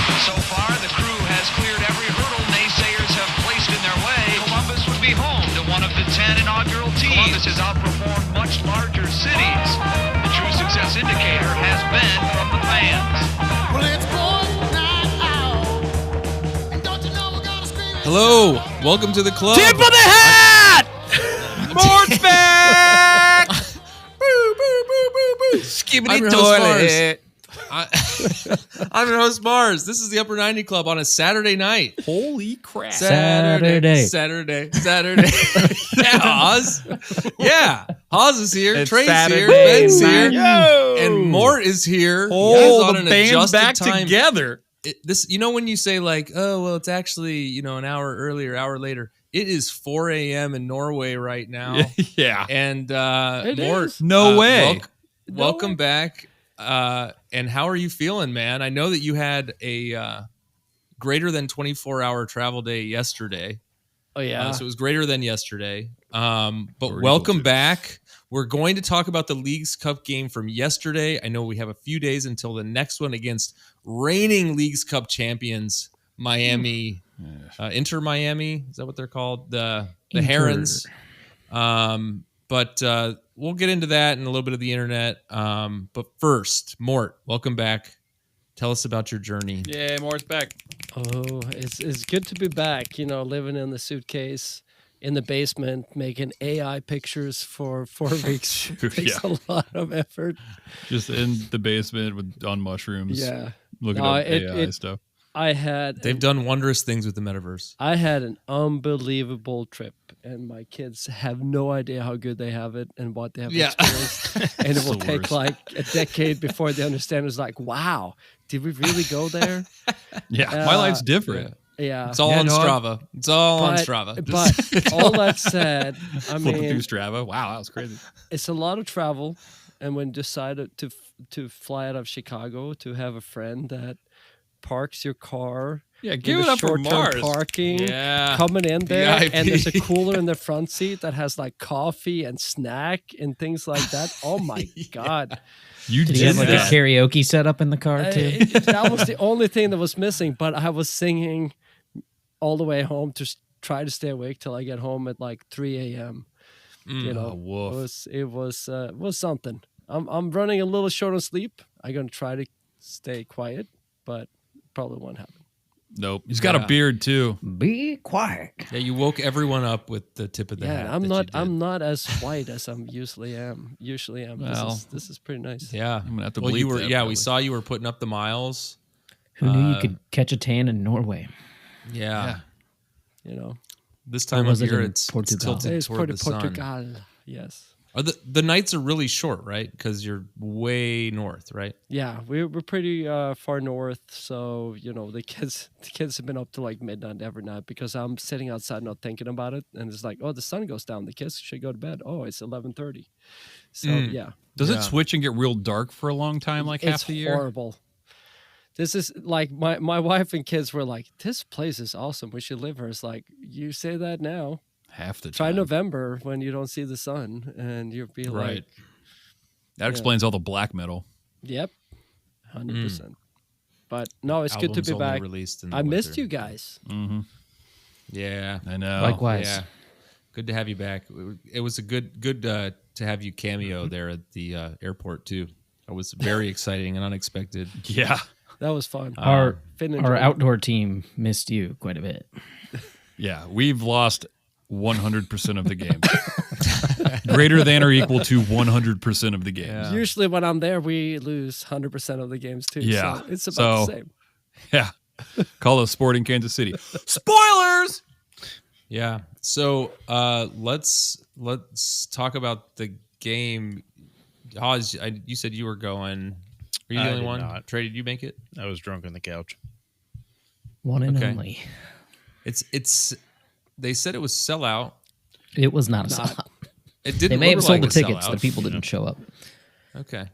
So far, the crew has cleared every hurdle naysayers have placed in their way. Columbus would be home to one of the 10 inaugural teams. Columbus has outperformed much larger cities. The true success indicator has been from the fans. Well, it's going night out. And don't you know we're gonna scream it? Hello, welcome to the club. Tip of the hat! Morts back! Boo, boo, boo, boo, boo. Skibbity I'm your host, toilet. I'm your host, Mars. This is the Upper 90 Club on a Saturday night. Holy crap. Saturday. Yeah, Oz. Yeah, Oz is here. It's Trey's Saturday here. Ben's here. Yo! And Mort is here. Oh, on the an band's adjusted back time. together. This, you know, when you say like, oh, well, it's actually, an hour earlier, hour later. It is 4 a.m. in Norway right now. Yeah. And Mort, No way. welcome back. And how are you feeling, man? I know that you had a greater than 24-hour travel day yesterday. Oh, yeah. So it was greater than yesterday. But welcome back. We're going to talk about the Leagues Cup game from yesterday. I know we have a few days until the next one against reigning Leagues Cup champions, Miami. Inter Miami, is that what they're called? The Herons. But we'll get into that and a little bit of the internet. But first, Mort, welcome back. Tell us about your journey. Yeah, Morts back. Oh, it's good to be back, living in the suitcase in the basement, making AI pictures for 4 weeks. Takes a lot of effort. Just in the basement on mushrooms. Yeah. Looking up AI stuff. They've done wondrous things with the metaverse. I had an unbelievable trip, and my kids have no idea how good they have it and what they have experienced. And it will take like a decade before they understand. It's like, wow, did we really go there? Yeah, my life's different. Yeah. It's all on Strava. It's all on Strava. But all that said, I Flipping mean, through Strava. Wow, that was crazy. it's a lot of travel. And when you decided to fly out of Chicago to have a friend that parks your car, Yeah, give in it the up for short-term Mars. parking, Yeah. coming in there, VIP. and there's a cooler in the front seat that has like coffee and snack and things like that. Oh my god! You Did you have like a that. karaoke set up in the car too? That was the only thing that was missing. But I was singing all the way home to try to stay awake till I get home at like 3 a.m. woof. It was something. I'm running a little short on sleep. I'm gonna try to stay quiet, but probably won't happen. Nope. He's got a beard too. Be quiet. Yeah, you woke everyone up with the tip of the hat. I'm not as white as I'm usually am. Well, this is pretty nice. Yeah. I'm gonna have to Well, bleep you were. that, Yeah, probably. we saw you were putting up the miles. Who knew you could catch a tan in Norway? Yeah. This time Or was of it year, in it's Portugal? tilted It's toward the sun. Portugal. Yes. Are the nights are really short, right? Because you're way north, right? Yeah, we're pretty far north, so the kids have been up to like midnight every night because I'm sitting outside not thinking about it, and it's like, oh, the sun goes down, the kids should go to bed. Oh, it's 11:30. So yeah, Does it switch and get real dark for a long time, like half it's the year? horrible. This is like my wife and kids were like, this place is awesome. We should live here. It's like, you say that now. Half the Try time. November when you don't see the sun, and you'll be Right. like, That explains all the black metal. yep, 100%. But no, it's good to Albums be only back. released in the I missed winter. you guys. Mm-hmm. Yeah. I know. Likewise. Yeah. Good to have you back. It was a good to have you cameo there at the airport too. It was very exciting and unexpected. Yeah. That was fun. Our Finn enjoyed our it. outdoor team missed you quite a bit. Yeah. We've lost 100% of the games. Greater than or equal to 100% of the games. Yeah. Usually when I'm there, we lose 100% of the games too. Yeah. So it's about So- the same. Yeah. Call us Sporting Kansas City. Spoilers! Yeah. So let's talk about the game. Oz, you said you were going. Were you the I only did one? not. Trey, did you make it? I was drunk on the couch. One and Okay. only. It's. They said it was sellout. It was not a sellout. It didn't. They may have look sold like the a tickets. sellout. The people didn't show up. Okay.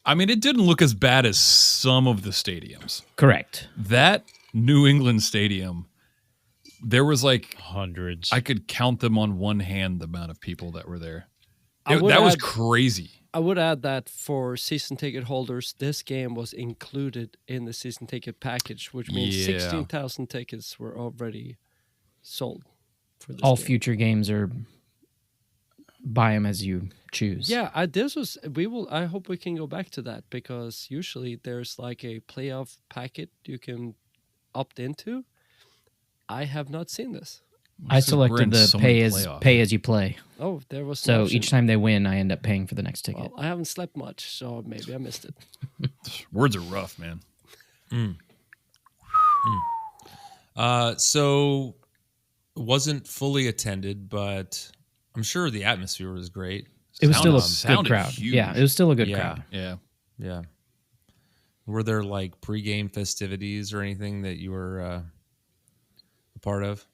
I mean, it didn't look as bad as some of the stadiums. Correct. That New England stadium, there was like, Hundreds. I could count them on one hand the amount of people that were there. I would That was add- crazy. I would add that for season ticket holders, this game was included in the season ticket package, which means Yeah. 16,000 tickets were already sold for this All game. future games are buy them as you choose. Yeah, I hope we can go back to that, because usually there's like a playoff packet you can opt into. I have not seen this. I We're selected in the so many pay as you play. Oh, there was an So option. each time they win, I end up paying for the next ticket. Well, I haven't slept much, so maybe I missed it. Words are rough, man. So wasn't fully attended, but I'm sure the atmosphere was great. It was still a good Sounded crowd. huge. Yeah, it was still a good Yeah. crowd. Yeah. Yeah. Were there like pregame festivities or anything that you were a part of?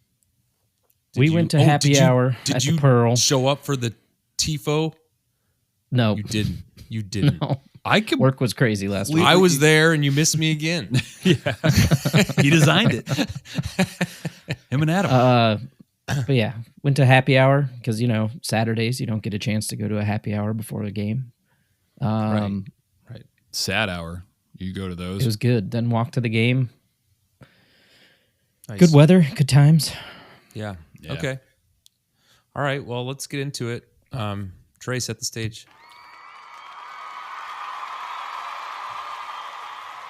We went to happy hour at the Pearl. Show up for the TIFO? No, You didn't. You didn't. no. I could. Work was crazy last week. I was there and you missed me again. He designed it. Him and Adam. But yeah, went to happy hour because Saturdays you don't get a chance to go to a happy hour before a game. Right. Sad hour. You go to those. It was good. Then walked to the game. Nice. Good weather, good times. Yeah. Yeah. Okay. All right. Well, let's get into it. Trey, set the stage.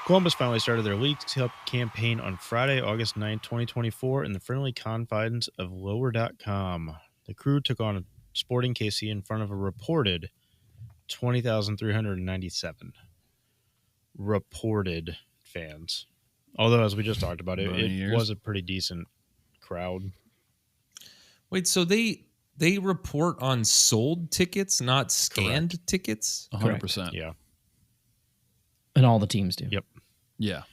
Columbus finally started their League Cup campaign on Friday, August 9, 2024, in the friendly confines of Lower.com. The Crew took on Sporting KC in front of a reported 20,397 reported fans. Although, as we just talked about, Bunny it ears. was a pretty decent crowd. Wait, so they report on sold tickets, not scanned tickets? 100%. Yeah. And all the teams do. Yep. Yeah.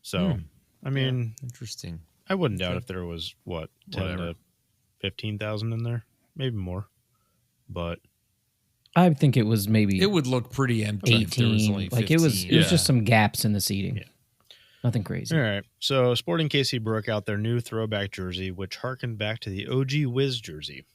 So, I mean, Interesting. I wouldn't doubt if there was, 10 Whatever. to 15,000 in there. Maybe more. But I think it was maybe It would look pretty empty if there was 18. only 15. Like it was Yeah. just some gaps in the seating. Yeah. Nothing crazy. all right. So Sporting KC broke out their new throwback jersey, which harkened back to the OG Wiz jersey.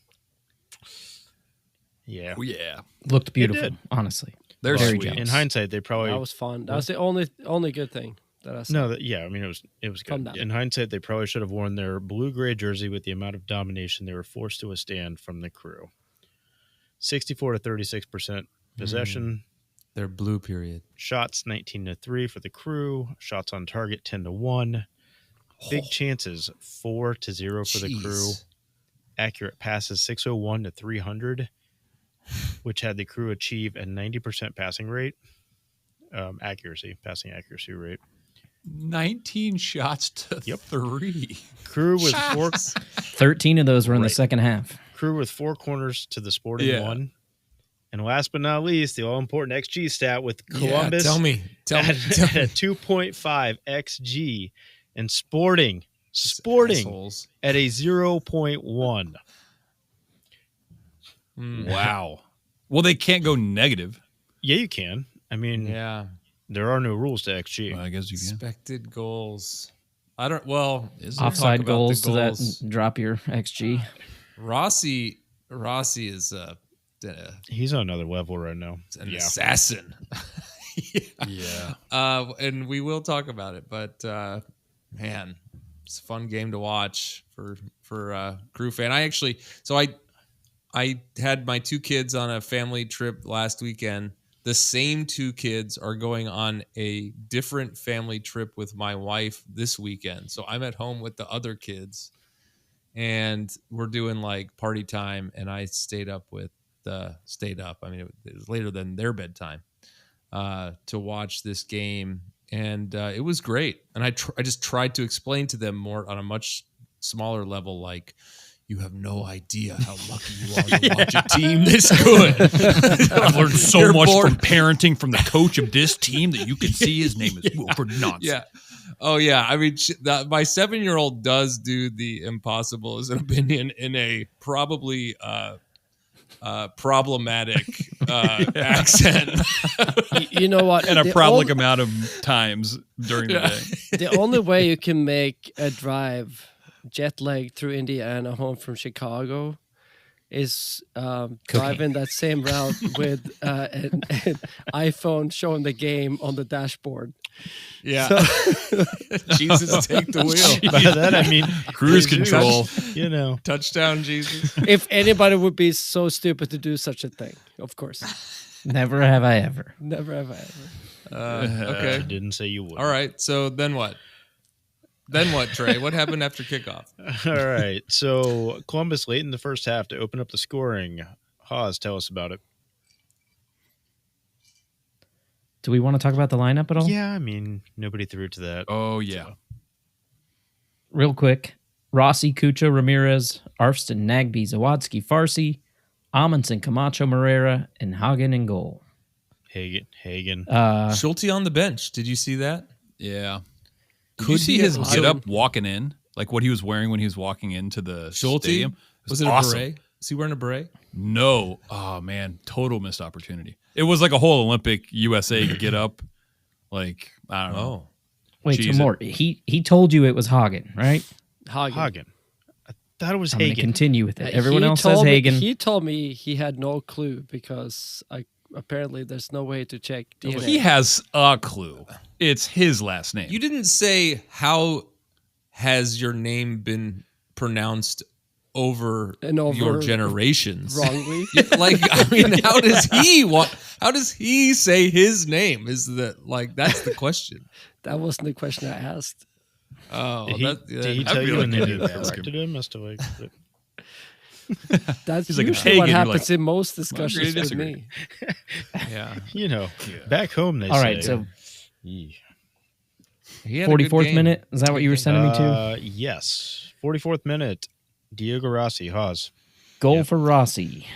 Yeah. Oh, yeah. Looked beautiful, did. honestly. They're Very sweet. jealous. In hindsight, they probably That was fun. That was the only good thing that I saw. no. Yeah, I mean it was Calm good. down. In hindsight, they probably should have worn their blue-gray jersey with the amount of domination they were forced to withstand from the Crew. 64 to 36% possession. Their blue period. Shots 19-3 for the Crew. Shots on target 10-1. Big chances 4-0 for the Crew. Jeez. Accurate passes 601 to 300, which had the Crew achieve a 90% passing rate. Passing accuracy rate. 19 shots to Yep. 3. Crew with 13 of those were in the Right. second half. Crew with 4 corners to the Sporting Yeah. 1. And last but not least, the all-important XG stat with Yeah, Columbus tell me. at a 2.5 XG and Sporting Assholes. at a 0.1. Wow. Well, they can't go negative. Yeah, you can. I mean, Yeah. there are no rules to XG. I guess you can. Expected goals. I don't. Well, Is we'll there? talk Offside about the goals, does goals. that drop your XG? Rossi is an He's on another level right now. assassin. Yeah. And we will talk about it, but man, it's a fun game to watch for Crew fan. I had my 2 kids on a family trip last weekend. The same 2 kids are going on a different family trip with my wife this weekend. So I'm at home with the other kids and we're doing like party time. And I stayed up. I mean, it was later than their bedtime to watch this game. And it was great. And I just tried to explain to them more on a much smaller level, like, you have no idea how lucky you are to watch a team this good. I've learned so You're much bored. from parenting from the coach of this team that you can see his name is Wilford Nonsense. Yeah. Oh, yeah. I mean, my 7-year-old does do the impossible, is an opinion, in a probably problematic accent. You know what? And a The probable amount of times during the Yeah. day. The only way you can make a drive jet lag through Indiana home from Chicago is driving that same route with an iPhone showing the game on the dashboard. Yeah. Jesus, take the wheel. By that I mean Cruise Jesus, control. You know, Touchdown, Jesus. If anybody would be so stupid to do such a thing, of course. Never have I ever. Never have I ever. I Okay. didn't say you would. All right. So then what? Then what, Trey? What happened after kickoff? All right. So Columbus late in the first half to open up the scoring. Haas, tell us about it. Do we want to talk about the lineup at all? Yeah, I mean, nobody threw to that. Oh, yeah. Real quick. Rossi, Kucha, Ramirez, Arfston, Nagby, Zawadzki, Farsi, Amundsen, Camacho, Morera, and Hagen in goal. Hagen. Schulte on the bench. Did you see that? Yeah. Did you see his get up walking in? Like what he was wearing when he was walking into the Schulte? stadium? Was it awesome. a beret? Is he wearing a beret? No. Oh, man. Total missed opportunity. It was like a whole Olympic USA get up. Like, I don't know. Oh. Wait, Jeez, so Mort, he told you it was Hagen, right? Hagen. I thought it was I'm going to Hagen. continue with it. Everyone He else says told me- Hagen. He told me he had no clue because apparently there's no way to check DNA. He has a clue. It's his last name. You didn't say how has your name been pronounced over, And over your generations. wrongly. Like, I mean, how does he say his name? Is that like that's the question? That wasn't the question I asked. Oh, Did he I tell you feel when like they you did ask corrected him as to like? That's He's like, usually what Hagen, you're happens like, in most agree discussions to with disagree. me. Yeah. You know, back home they All say. right, so Yee. He had a good 44th game. minute. Is that what you were sending me to? Yes, 44th minute. Diego Rossi, Haas. Goal for Rossi.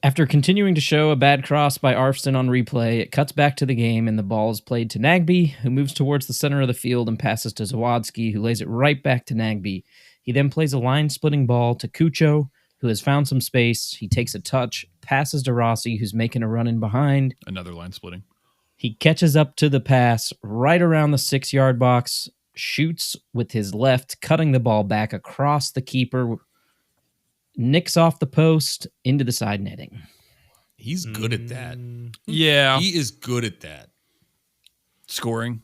After continuing to show a bad cross by Arfston on replay, it cuts back to the game and the ball is played to Nagby, who moves towards the center of the field and passes to Zawadzki, who lays it right back to Nagby. He then plays a line-splitting ball to Kucho, who has found some space. He takes a touch, passes to Rossi, who's making a run in behind. Another line splitting. He catches up to the pass right around the 6-yard box, shoots with his left, cutting the ball back across the keeper, nicks off the post into the side netting. He's good at that. Yeah. He is good at that. Scoring.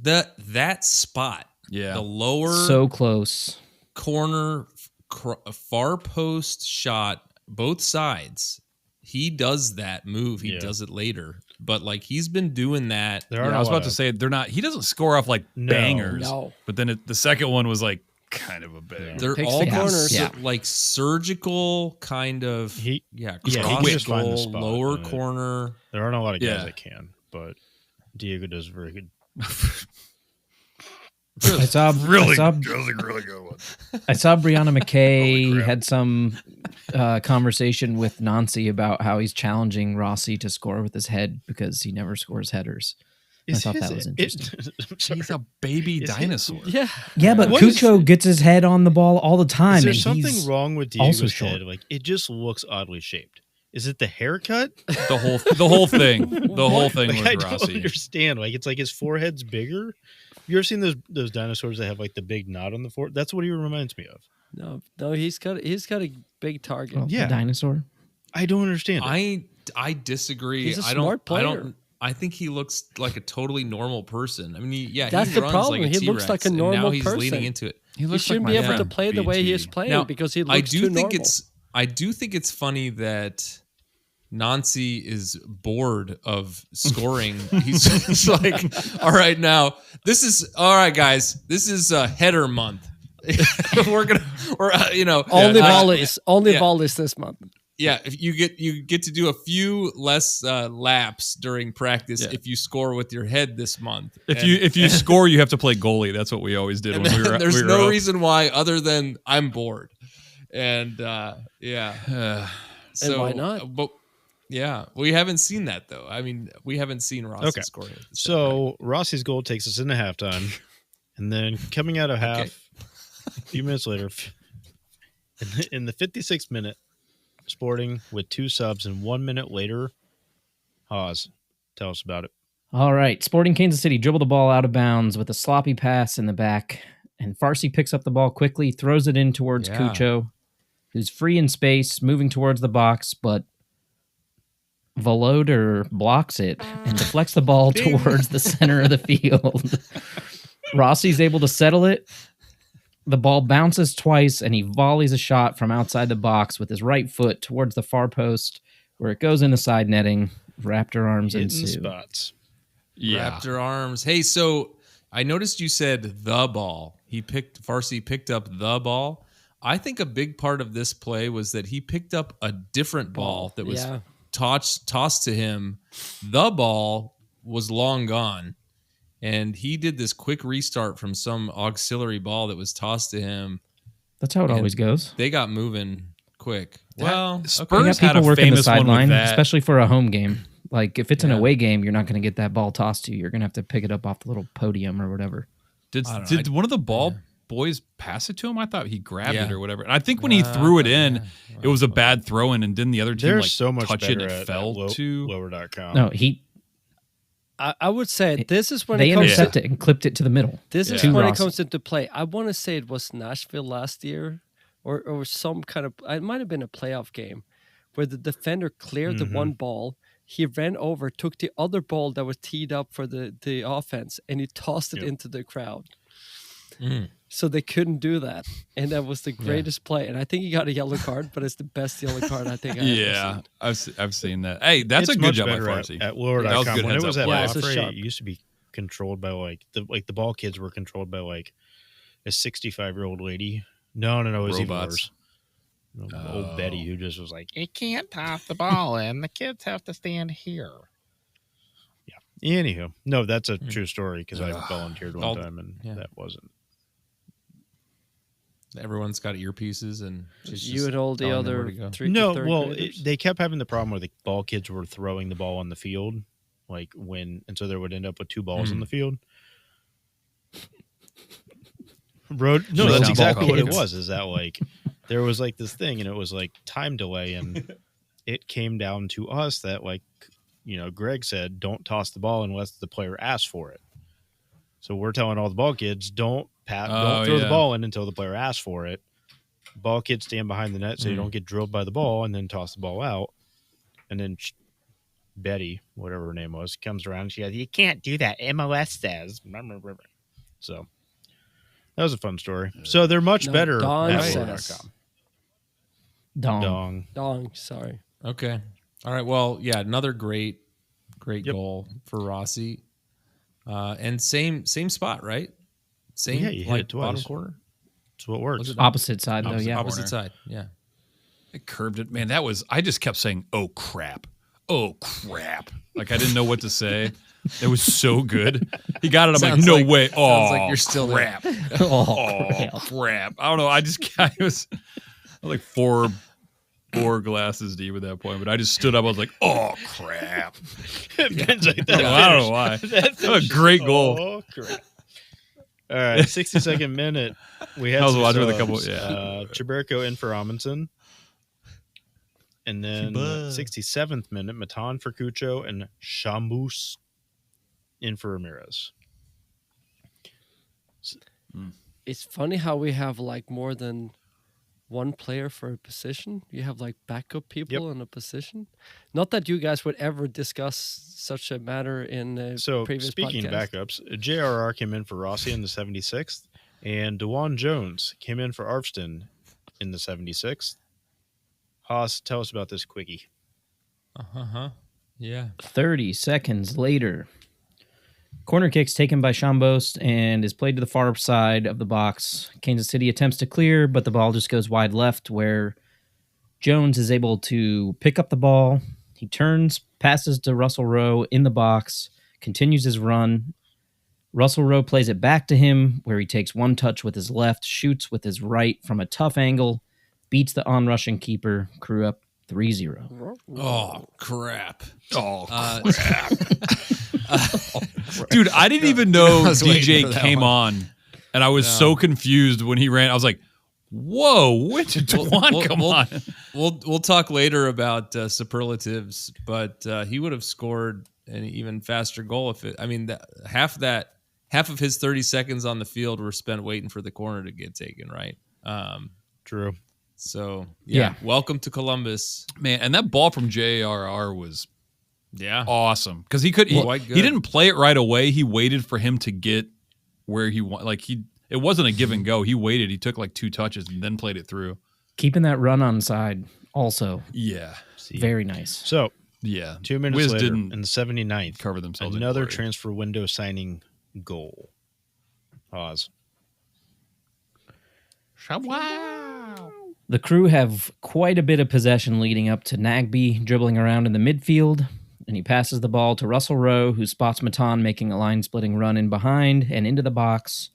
That spot. Yeah. The lower So close. corner far post shot, both sides. He does that move. He Yeah. does it later. But like he's been doing that. There are Yeah, I not was a about lot to of- say they're not. He doesn't score off like No. bangers. No. But then the second one was like kind of a bang. They're Picks all the these corners. Yeah. like surgical kind of He yeah, he cross just find the goal, spot, lower but corner. There aren't a lot of guys Yeah. that can, but Diego does very good. I saw really good one. I saw Brianna McKay had some conversation with Nancy about how he's challenging Rossi to score with his head because he never scores headers. I thought that was interesting. I'm sorry. He's a baby Is he- dinosaur. Yeah. Yeah, but What is- Kucho gets his head on the ball all the time. Is there and something he's wrong with also Diego's short. head? Like it just looks oddly shaped. Is it the haircut? The whole thing. The whole thing Like, with I don't Rossi. understand. Like it's like his forehead's bigger. You ever seen those dinosaurs that have like the big knot on the forehead? That's what he reminds me of. No, he's got a big target. well, Yeah. a dinosaur. I don't understand. I disagree. He's a I smart don't. I player. don't. I think he looks like a totally normal person. I mean, That's he the runs problem. Like a He looks T-Rex, like a and now normal he's person. leaning into it. He shouldn't be able friend to play the way he is playing Now, because he looks I too do think normal. I do think it's funny that Nancy is bored of scoring. He's just like, all right, now all right, guys. This is header month. We're only yeah, volleys this month. Yeah, if you get to do a few less laps during practice Yeah. if you score with your head this month. If you score, you have to play goalie. That's what we always did and when we were. there's we were no up. reason why other than I'm bored, and yeah. So why not? But yeah, we haven't seen that though. I mean, we haven't seen Rossi Okay. score. At the set, right? So Rossi's goal takes us into halftime, and then coming out of half, a few minutes later, in the 56th minute, Sporting with 2 subs, and 1 minute later, Haas, tell us about it. All right. Sporting Kansas City dribbled the ball out of bounds with a sloppy pass in the back And Farsi picks up the ball quickly, throws it in towards Cucho, who's free in space, moving towards the box, but Voloder blocks it and deflects the ball towards the center of the field. Rossi's able to settle it. The ball bounces twice, and he volleys a shot from outside the box with his right foot towards the far post, where it goes in the side netting. Raptor arms ensue. Spots. Yeah. Raptor arms. Hey, so I noticed you said the ball. Farsi picked up the ball. I think a big part of this play was that he picked up a different ball that was tossed to him. The ball was long gone. And he did this quick restart from some auxiliary ball that was tossed to him. That's how it always goes. They got moving quick. Well, Spurs people had a working the famous one with sideline, that. especially for a home game. Like if it's an away game, you're not going to get that ball tossed to you. You're going to have to pick it up off the little podium or whatever. Did one of the ball boys pass it to him? I thought he grabbed it or whatever. And I think when he threw it in, it was a bad throw in, and didn't the other team They're like so much touch it better and it at fell to lower.com. No, I would say this is when they it comes intercepted it and clipped it to the middle. This is to when Rossi. it comes into play. I want to say it was Nashville last year, or some kind of. It might have been a playoff game, where the defender cleared the one ball. He ran over, took the other ball that was teed up for the offense, and he tossed it into the crowd. So they couldn't do that, and that was the greatest play. And I think he got a yellow card, but it's the best yellow card I think I've ever seen. I've seen that. Hey, that's It's a good much job by better Farsi. at lower.com. That was good When it heads was up at play. it's a Joffrey, shot. it used to be controlled by the ball kids were controlled by like a 65-year-old lady. No, it was even Robots. worse. Old Betty, who just was like, "You can't toss the ball in. The kids have to stand here." Yeah. Anywho, no, that's a true story because I volunteered one time and that wasn't. Everyone's got earpieces, and she's You just and all the telling them where other to go. 3 No, to 3rd well, graders. they kept having the problem where the ball kids were throwing the ball on the field, and so there would end up with 2 balls on the field. No, that's Sounds exactly what it kids. was. Is that like there was like this thing, and it was like time delay, and it came down to us that Greg said, don't toss the ball unless the player asks for it. So we're telling all the ball kids, don't throw the ball in until the player asks for it. Ball kids stand behind the net so you don't get drilled by the ball, and then toss the ball out. And then Betty, whatever her name was, comes around and she goes, "You can't do that. MLS says." So that was a fun story. So they're much better Dawn at says. Dong. Dong, sorry. Okay. All right. Well, yeah, another great goal for Rossi. And same spot, right? Same, Yeah, you hit it twice. bottom corner. It's what works. Was it Opposite side, though, yeah. opposite side? Yeah. It curved it. Man, I just kept saying, "Oh crap. Oh crap." Like I didn't know what to say. It was so good. He got it. I'm Sounds like, like- "No way." sounds Oh, like you're still there. crap. Oh, Crap. I don't know. I was like four glasses deep at that point, but I just stood up. I was like, "Oh crap." Ben's like, I don't know why. That's a great goal. Oh, crap. All right, 62nd minute. We had I was some watching with a subs. couple- Chiberko in for Amundsen. And then 67th minute, Matan for Cucho and Shambus in for Ramirez. It's funny how we have like more than one player for a position. You have like backup people in a position. Not that you guys would ever discuss such a matter in a So, previous speaking podcast. of backups, JRR came in for Rossi in the 76th, and DeJuan Jones came in for Arfston in the 76th. Haas, tell us about this quickie. Yeah. 30 seconds later. Corner kick's taken by Chambos and is played to the far side of the box. Kansas City attempts to clear, but the ball just goes wide left, where Jones is able to pick up the ball. He turns, passes to Russell Rowe in the box, continues his run. Russell Rowe plays it back to him, where he takes one touch with his left, shoots with his right from a tough angle, beats the on-rushing keeper, Crew up 3-0. Oh crap. Oh crap. Dude, I didn't even know I was waiting DJ for that came one. on, and I was so confused when he ran. I was like, "Whoa, when did DeJuan come on?" We'll talk later about superlatives, but he would have scored an even faster goal if it. I mean, half that half of his 30 seconds on the field were spent waiting for the corner to get taken, right? True. So Yeah. welcome to Columbus. Man, and that ball from JRR was awesome because he Quite good. he didn't play it right away. He waited for him to get where he want. It wasn't a give and go. He waited. He took like 2 touches and then played it through. Keeping that run on side also Yeah, very nice. So yeah. 2 minutes Wiz later, didn't in the 79th, cover themselves. in another glory. transfer window signing goal. Pause. The Crew have quite a bit of possession leading up to Nagby dribbling around in the midfield, and he passes the ball to Russell Rowe, who spots Matan making a line-splitting run in behind and into the box,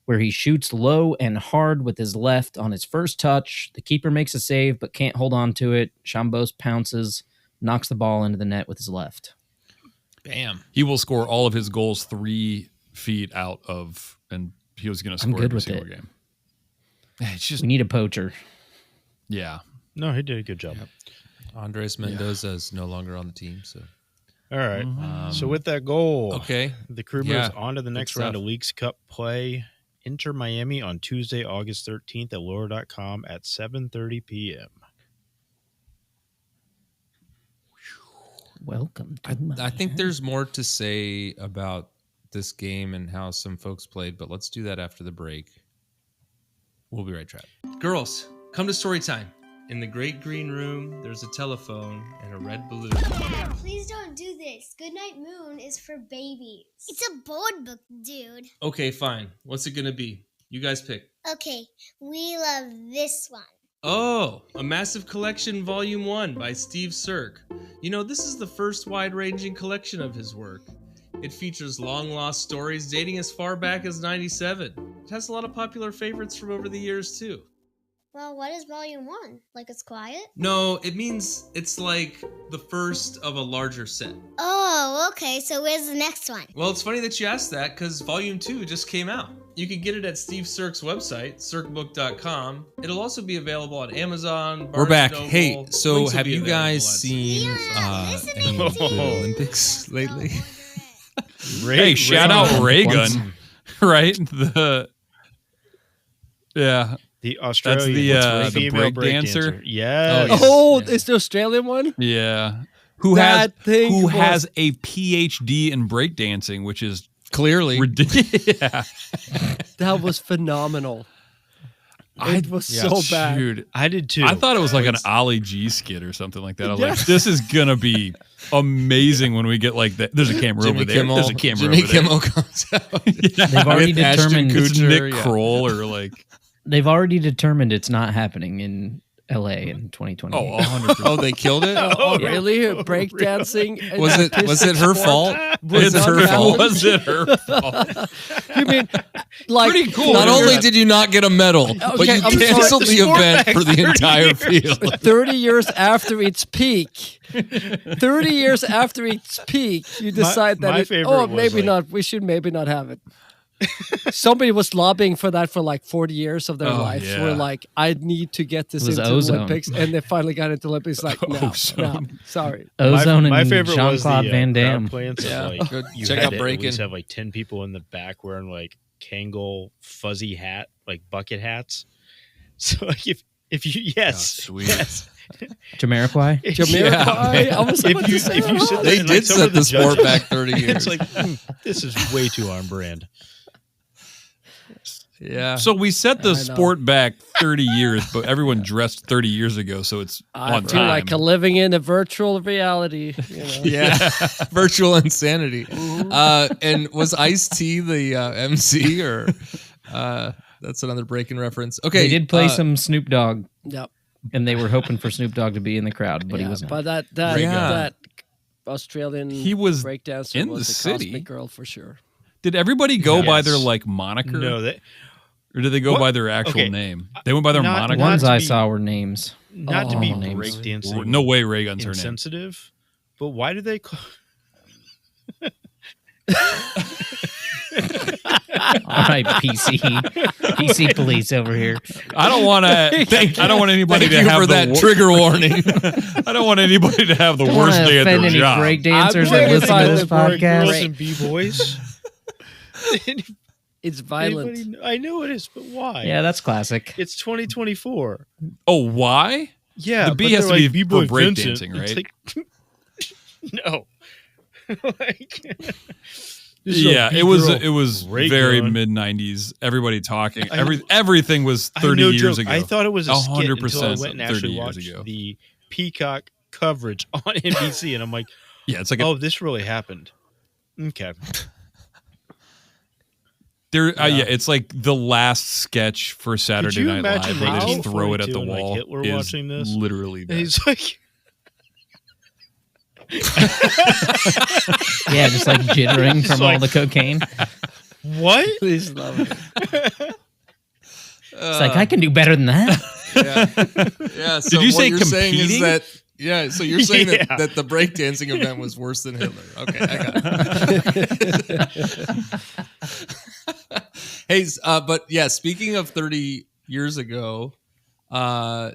where he shoots low and hard with his left on his first touch. The keeper makes a save, but can't hold on to it. Chambos pounces, knocks the ball into the net with his left. Bam. He will score all of his goals 3 feet out of, and he was going to I'm score good every with single it. game. It's just, We need a poacher. yeah. No, he did a good job. Andres Mendoza is no longer on the team. So All right. So with that goal, okay. the Crew Yeah, moves on to the next good round stuff. of Leagues Cup play. Enter Miami on Tuesday, August 13th at Lure.com at 7:30 p.m. Welcome to I think there's more to say about this game and how some folks played, but let's do that after the break. We'll be right back. Girls, come to story time. In the great green room, there's a telephone and a red balloon. Please don't do this. Goodnight Moon is for babies. It's a board book, dude. Okay, fine. What's it gonna be? You guys pick. Okay, we love this one. Oh, A Massive Collection Volume 1 by Steve Sirk. You know, this is the first wide-ranging collection of his work. It features long-lost stories dating as far back as 97. It has a lot of popular favorites from over the years, too. Well, what is volume 1? Like it's quiet? No, it means it's like the first of a larger set. Oh, okay, so where's the next one? Well, it's funny that you asked that because Volume 2 just came out. You can get it at Steve Sirk's website, circbook.com. It'll also be available on Amazon, Barnes We're back. Noble. Hey, so Links will have be you available guys at- seen Yeah, any listening of to the you. Olympics lately? Hey, shout out Ray Gun, right? The Australian the female break dancer. Yes. Oh, it's the Australian one? Yeah. Who That thing was- has a PhD in breakdancing, which is Clearly. ridiculous. Yeah. That was phenomenal. It was so bad. Dude, I did too. I thought it was like an Ollie G skit or something like that. I was Yeah. like, this is gonna be amazing when we get like that. There's a camera Jimmy over there. Kimmel. There's a camera Jimmy over there. Kimmel comes out. They've already With Ashton determined It's Kutcher, Nick yeah. Kroll or like, they've already determined it's not happening in LA in 2020. oh, 100%. Oh, they killed it? Oh, really? Breakdancing? and Was it her sport? fault? Was It's it her fault. happening? Was it her fault? You mean, like, Pretty cool. Not only did you not get a medal, but you I'm sorry, canceled the Sport event Back for the 30 entire years. field. 30 years after its peak, 30 years after its peak, you decide my that, favorite was maybe like- not, we should maybe not have it. Somebody was lobbying for that for like 40 years of their Oh, lives. yeah. We're like, I need to get this It was into Ozone. the Olympics. And they finally got into Olympics. Like, no, Ozone. sorry. Ozone my and favorite was Jean-Claude the, Van Damme. crowd plants of, Yeah. like, Go you check had out to at Breakin'. least have like 10 people in the back wearing like Kangol fuzzy hat, like bucket hats. So like if you sweet. yes. Jamiroquai? Jamiroquai. I was about if you to say, sit there They and, did like, some set of the sport judges- back 30 years. It's like this is way too on brand. Yeah. So we set the I know. sport back 30 years, but everyone dressed 30 years ago, so it's I on feel time. like living in a virtual reality. You know? Yeah, virtual insanity. And was Ice-T the MC or that's another Breakin' reference? Okay, They did play some Snoop Dogg, Yep. and they were hoping for Snoop Dogg to be in the crowd, but he Yeah, wasn't. but that Yeah. Australian He was breakdancer in was the a city. Cosmic Girl for sure. Did everybody go by Yes. their like moniker? No, Or did they go What? by their actual Okay. name? They went by their Not- moniker? not Ones to I be- saw were names. not to Oh, be names. breakdancing. No way Ray Gun's her name. Insensitive, but why do they call? All right, PC police over here. I don't want to. I don't want anybody Thank to you have for the that wor- trigger warning. I don't want anybody to have the Don't worst want day to at their offend any job. breakdancers I'm that worried listen about to this the Girls podcast. and b-boys. It's violent. I know it is, but why? Yeah, that's classic. It's 2024. Oh, why? Yeah, The B but has they're to like, be B-Boy for break Vincent. dancing, It's right? like, no. Like, Yeah, it was Ray very gun. mid '90s. Everybody talking. Everything was 30 no years joke. ago. I thought it was a skit until I 100% went and 30 actually years watched ago. the Peacock coverage on NBC, and I'm like, Yeah, it's like oh, this really happened. Okay. it's like the last sketch for Saturday you Night imagine Live. Where they they just throw it at the 1942 and, like, wall. Hitler is watching this? literally that. And he's like, Yeah, just like jittering from all like- the cocaine. what? Please love it. It's like, I can do better than that. Yeah. So Did you what say you're saying is competing? that so you're saying Yeah. that the breakdancing event was worse than Hitler. Okay, I got it. Hey, but yeah, speaking of 30 years ago, I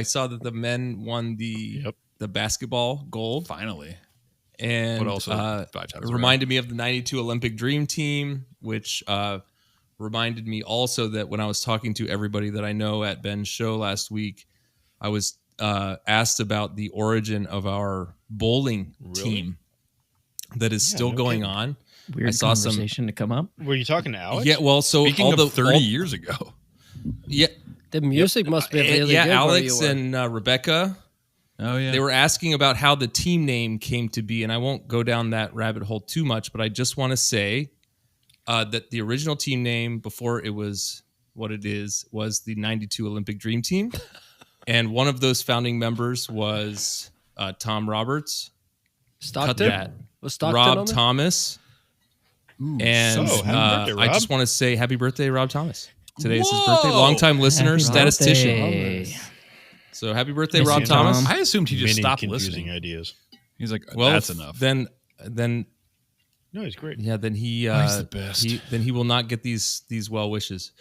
saw that the men won the basketball gold. Finally. And But also 5 times it around. reminded me of the 92 Olympic Dream Team, which reminded me also that when I was talking to everybody that I know at Ben's show last week, I was asked about the origin of our bowling team that is still going on. Weird I saw conversation to come up. Were you talking to Alex? Yeah, well, so Speaking of 30 years ago. Yeah, The music must be really yeah. good. where Alex you were. and Rebecca. Oh, yeah. They were asking about how the team name came to be, and I won't go down that rabbit hole too much, but I just want to say that the original team name before it was what it is was the 92 Olympic Dream Team. And one of those founding members was Tom Roberts. Stockton? Cut that. Was Stockton on Rob there? Thomas. And So, happy birthday, I Rob. just want to say happy birthday, Rob Thomas. Today is his birthday. Longtime listener, Happy statistician. birthday. So happy birthday, Miss Rob you, Thomas. Tom. I assumed he just Many stopped confusing listening. ideas. He's like, Well, that's enough. Then No, he's great. yeah, then he he's the best. he will not get these well wishes.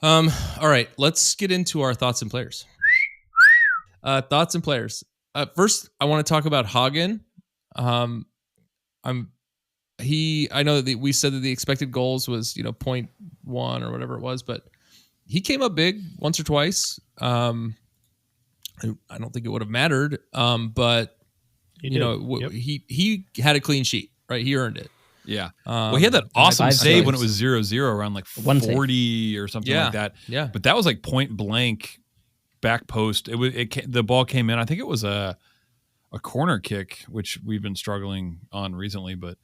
All right, let's get into our thoughts and players. Thoughts and players. First, I want to talk about Hagen. I know that we said that the expected goals was 0.1 or whatever it was, but he came up big once or twice. I don't think it would have mattered, but He you did. know Yep. he had a clean sheet, right? He earned it. Yeah. Well, he had that Um, awesome 5 save when it saves. was 0-0 around like One save. 40 or something Yeah. like that. Yeah. But that was like point blank back post. The ball came in. I think it was a corner kick, which we've been struggling on recently. But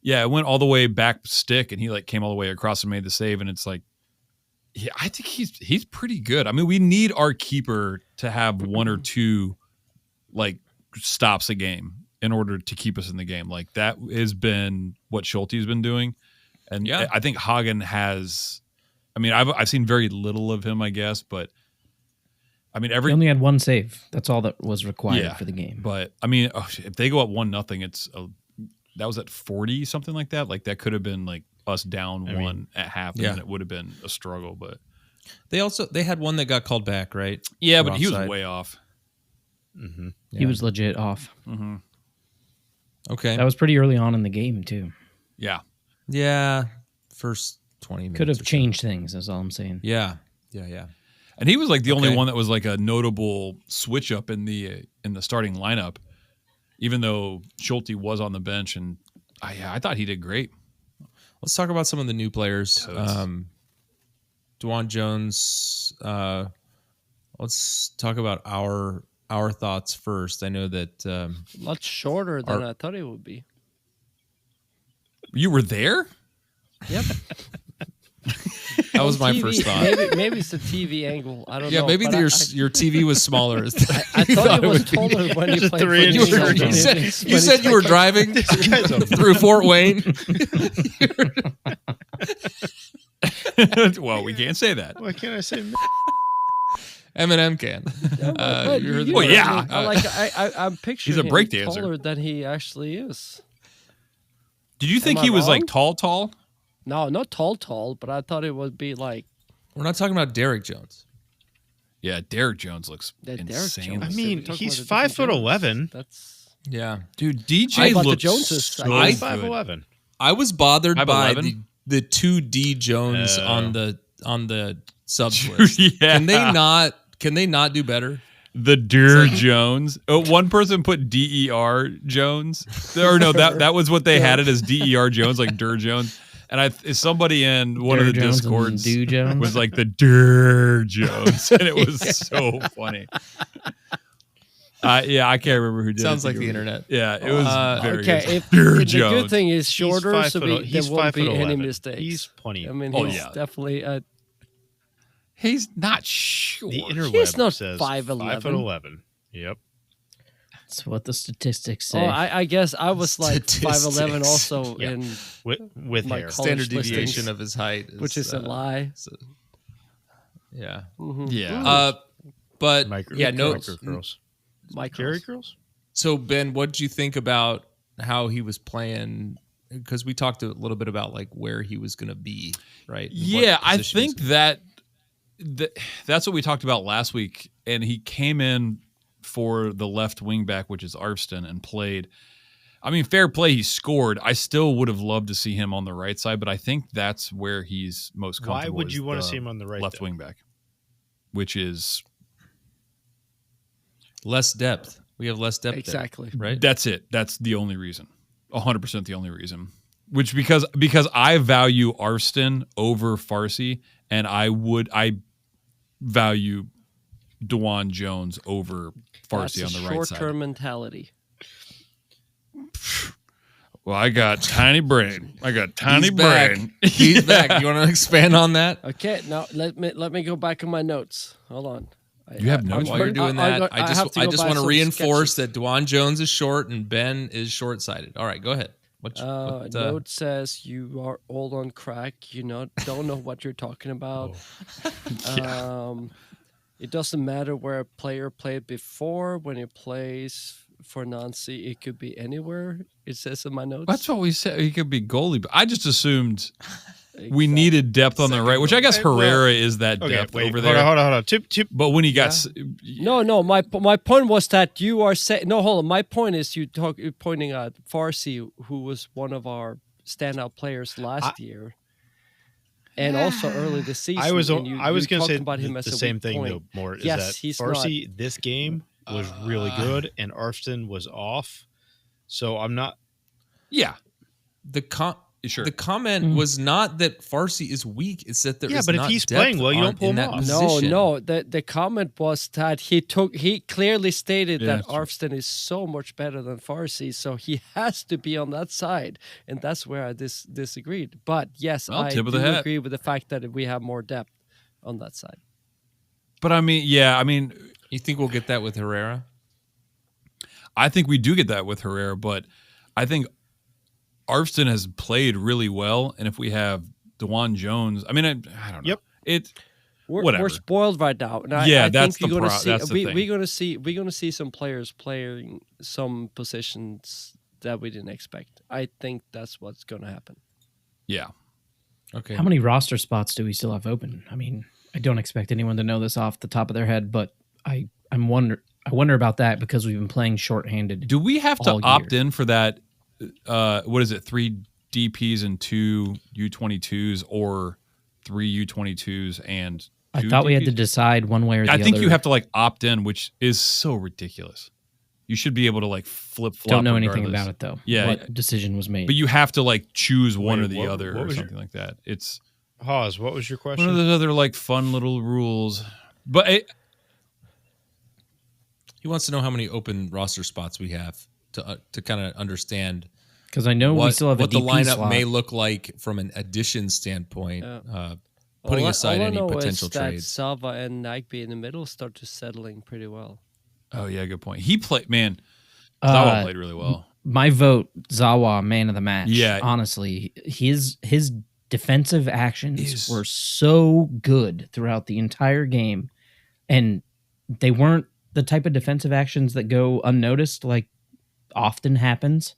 yeah, it went all the way back stick, and he like came all the way across and made the save. And it's like, yeah, I think he's pretty good. I mean, we need our keeper to have one or two like stops a game in order to keep us in the game. Like that has been what Schulte's been doing. And Yeah. I think Hagen has, I mean, I've seen very little of him, I guess, but I mean, He only had one save. That's all that was required Yeah. for the game. but I mean, if they go up 1-0, that was at 40, something like that. Like that could have been like us down one at half, and yeah. then it would have been a struggle. But They had one that got called back, right? yeah, For but he was offside. way off. Mm-hmm. He was legit off. Okay. That was pretty early on in the game, too. Yeah. Yeah. First 20 minutes. Could or have so. changed things, is all I'm saying. Yeah. And he was like the only Okay. one that was like a notable switch up in the starting lineup, even though Schulte was on the bench. And I thought he did great. Let's talk about some of the new players. Totes. Dwan Jones. Let's talk about our thoughts first. I know that A lot shorter than I thought it would be. You were there? Yep. that was my TV first thought. Maybe it's the TV angle. I don't know. Yeah, maybe but your TV was smaller. I thought it was taller when you Just played 3 for inches. the you Eagles. said, you said you were driving through Fort Wayne. Well, we can't say that. Why can't I say? Eminem can. But you heard you the- Well, yeah. I'm picturing He's a break him dancer. taller than he actually is. Did you think Am I he was like wrong? tall? No, not tall, but I thought it would be like We're not talking about Derek Jones. Yeah, Derek Jones looks that Derek insane. Jones. I We're mean, talking he's about a different 5'11". That's Yeah. Dude, I DJ thought the looks Joneses- so I- good. 5'11". I was bothered by 5'11"? the 2D Jones on the subs Yeah. list. Can they not do better? The Der Jones. Oh, one person put DER Jones. Or no, that was what they had it as DER Jones, like Der Jones. And somebody in one of the Jones Discords Jones? was like the Der Jones, and it was so funny. Yeah, I can't remember who did it. Sounds like the internet. Yeah, it was very Okay, good. if the good thing is shorter, so there he's won't be any 5'11". mistakes. He's plenty. I mean, Oh, he's yeah. definitely He's not short. The interweb He's not says 5'11". 5'11". Yep. That's what the statistics Oh, say. I guess I was like Statistics. 5'11" also Yeah. in With My hair. college Standard listings, deviation of his height, which is a lie. Yeah. Mhm. Yeah. But Micro curls. Micros. Jerry curls? So Ben, what did you think about how he was playing? Because we talked a little bit about like where he was going to be, right? And what Yeah, I position he's think that's what we talked about last week. And he came in for the left wing back, which is Arvston, and played. I mean, fair play, he scored. I still would have loved to see him on the right side, but I think that's where he's most comfortable. Why would you want to the see him on the right? left wing back? Which is less depth. We have less depth. Exactly. There, right? That's it. That's the only reason. 100% the only reason. Which because I value Arvston over Farsi, and I value DeJuan Jones over Farsi on the right side. Short-term mentality. Well, I got tiny brain. He's back. He's back. You want to expand on that? Okay, now let me go back on my notes. Hold on. You have notes? While you're doing that, I have to just go by want to some reinforce sketches. that DeJuan Jones is short and Ben is short-sighted. All right, go ahead. Note says you are old on crack. You don't know what you're talking about. It doesn't matter where a player played before. When he plays for Nancy, it could be anywhere. It says in my notes. That's what we said. He could be goalie, but I just assumed we needed depth on the right, which I guess Herrera is that depth over there. Hold on. But when he got No. My point was that you are saying no. Hold on. My point is you're pointing at Farsi, who was one of our standout players last year, and also early this season. I was and going to say about him as the a same weak thing point. though. More Yes, is that he's Farsi this game was really good, and Arvston was off. So I'm not. Yeah. The comment was not that Farsi is weak. It's that there is but if not he's depth playing well, you don't pull in him that off. position. No. The comment was that he clearly stated that that's true. Arvston is so much better than Farsi, so he has to be on that side, and that's where I disagreed. But yes, Well, I tip of do the hat. agree with the fact that we have more depth on that side. But I mean, You think we'll get that with Herrera? I think we do get that with Herrera, but I think Arvston has played really well, and if we have DeJuan Jones, I mean, I don't know. Yep. Whatever. We're spoiled right now. And I that's think the you're gonna pro- see, that's the thing. we're gonna see some players playing some positions that we didn't expect. I think that's what's gonna happen. Yeah. Okay. How many roster spots do we still have open? I mean, I don't expect anyone to know this off the top of their head, but I wonder about that because we've been playing shorthanded. Do we have to all opt year. in for that? What is it? 3 DPs and 2 U22s, or 3 U22s and 2 I thought we had to DPs? decide one way or the other. I think you have to like opt in, which is so ridiculous. You should be able to like flip flop. Don't know anything regardless. about it though. Yeah. What decision was made? But you have to like choose one Wait, or the what- other what or was something like that. It's Hawes, what was your question? one of those other like fun little rules. But He wants to know how many open roster spots we have to kind of understand Because I know we still have what a the DP lineup slot. may look like from an addition standpoint, putting All I- aside all I any know potential is that trades. Sava and Nagby in the middle start to settling pretty well. oh yeah, good point. He played, man. Zawa played really well. My vote, Zawa, man of the match. Yeah. Honestly, his defensive actions Is- were so good throughout the entire game. And they weren't the type of defensive actions that go unnoticed like often happens.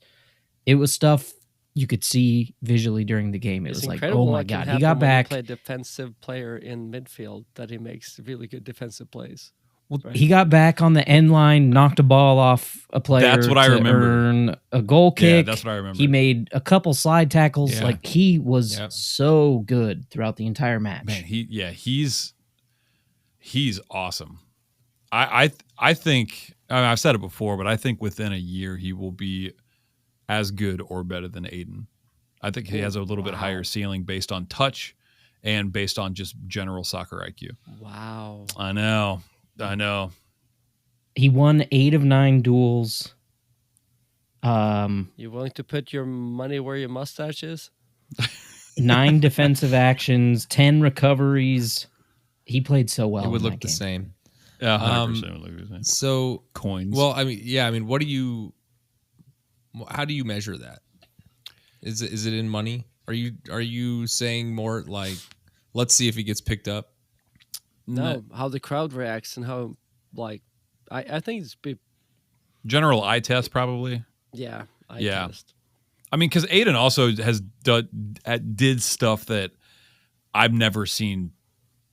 It was stuff you could see visually during the game. It It's was like, incredible oh my what can God, he happen got when you back. play defensive player in midfield that he makes really good defensive plays. Well, Right. he got back on the end line, knocked a ball off a player. That's what I to remember. Earn a goal Yeah, kick. that's what I remember. He made a couple slide tackles. Yeah. Like he was Yep. so good throughout the entire match. Man, he's awesome. I think I've said it before, but I think within a year he will be as good or better than Aiden. I think he has a little bit higher ceiling based on touch and based on just general soccer IQ. Wow. I know. He won 8 of 9 duels. You willing to put your money where your mustache is? 9 defensive actions, 10 recoveries. He played so well. It would in look that the game. same. Yeah, 100% would look the same. So, Coins. well, I mean, what do you? How do you measure that? Is it in money? Are you saying more like, let's see if he gets picked up? No, how the crowd reacts and how, like, I think it's General eye test, probably. yeah. Yeah. Test. I mean, because Aiden also did stuff that I've never seen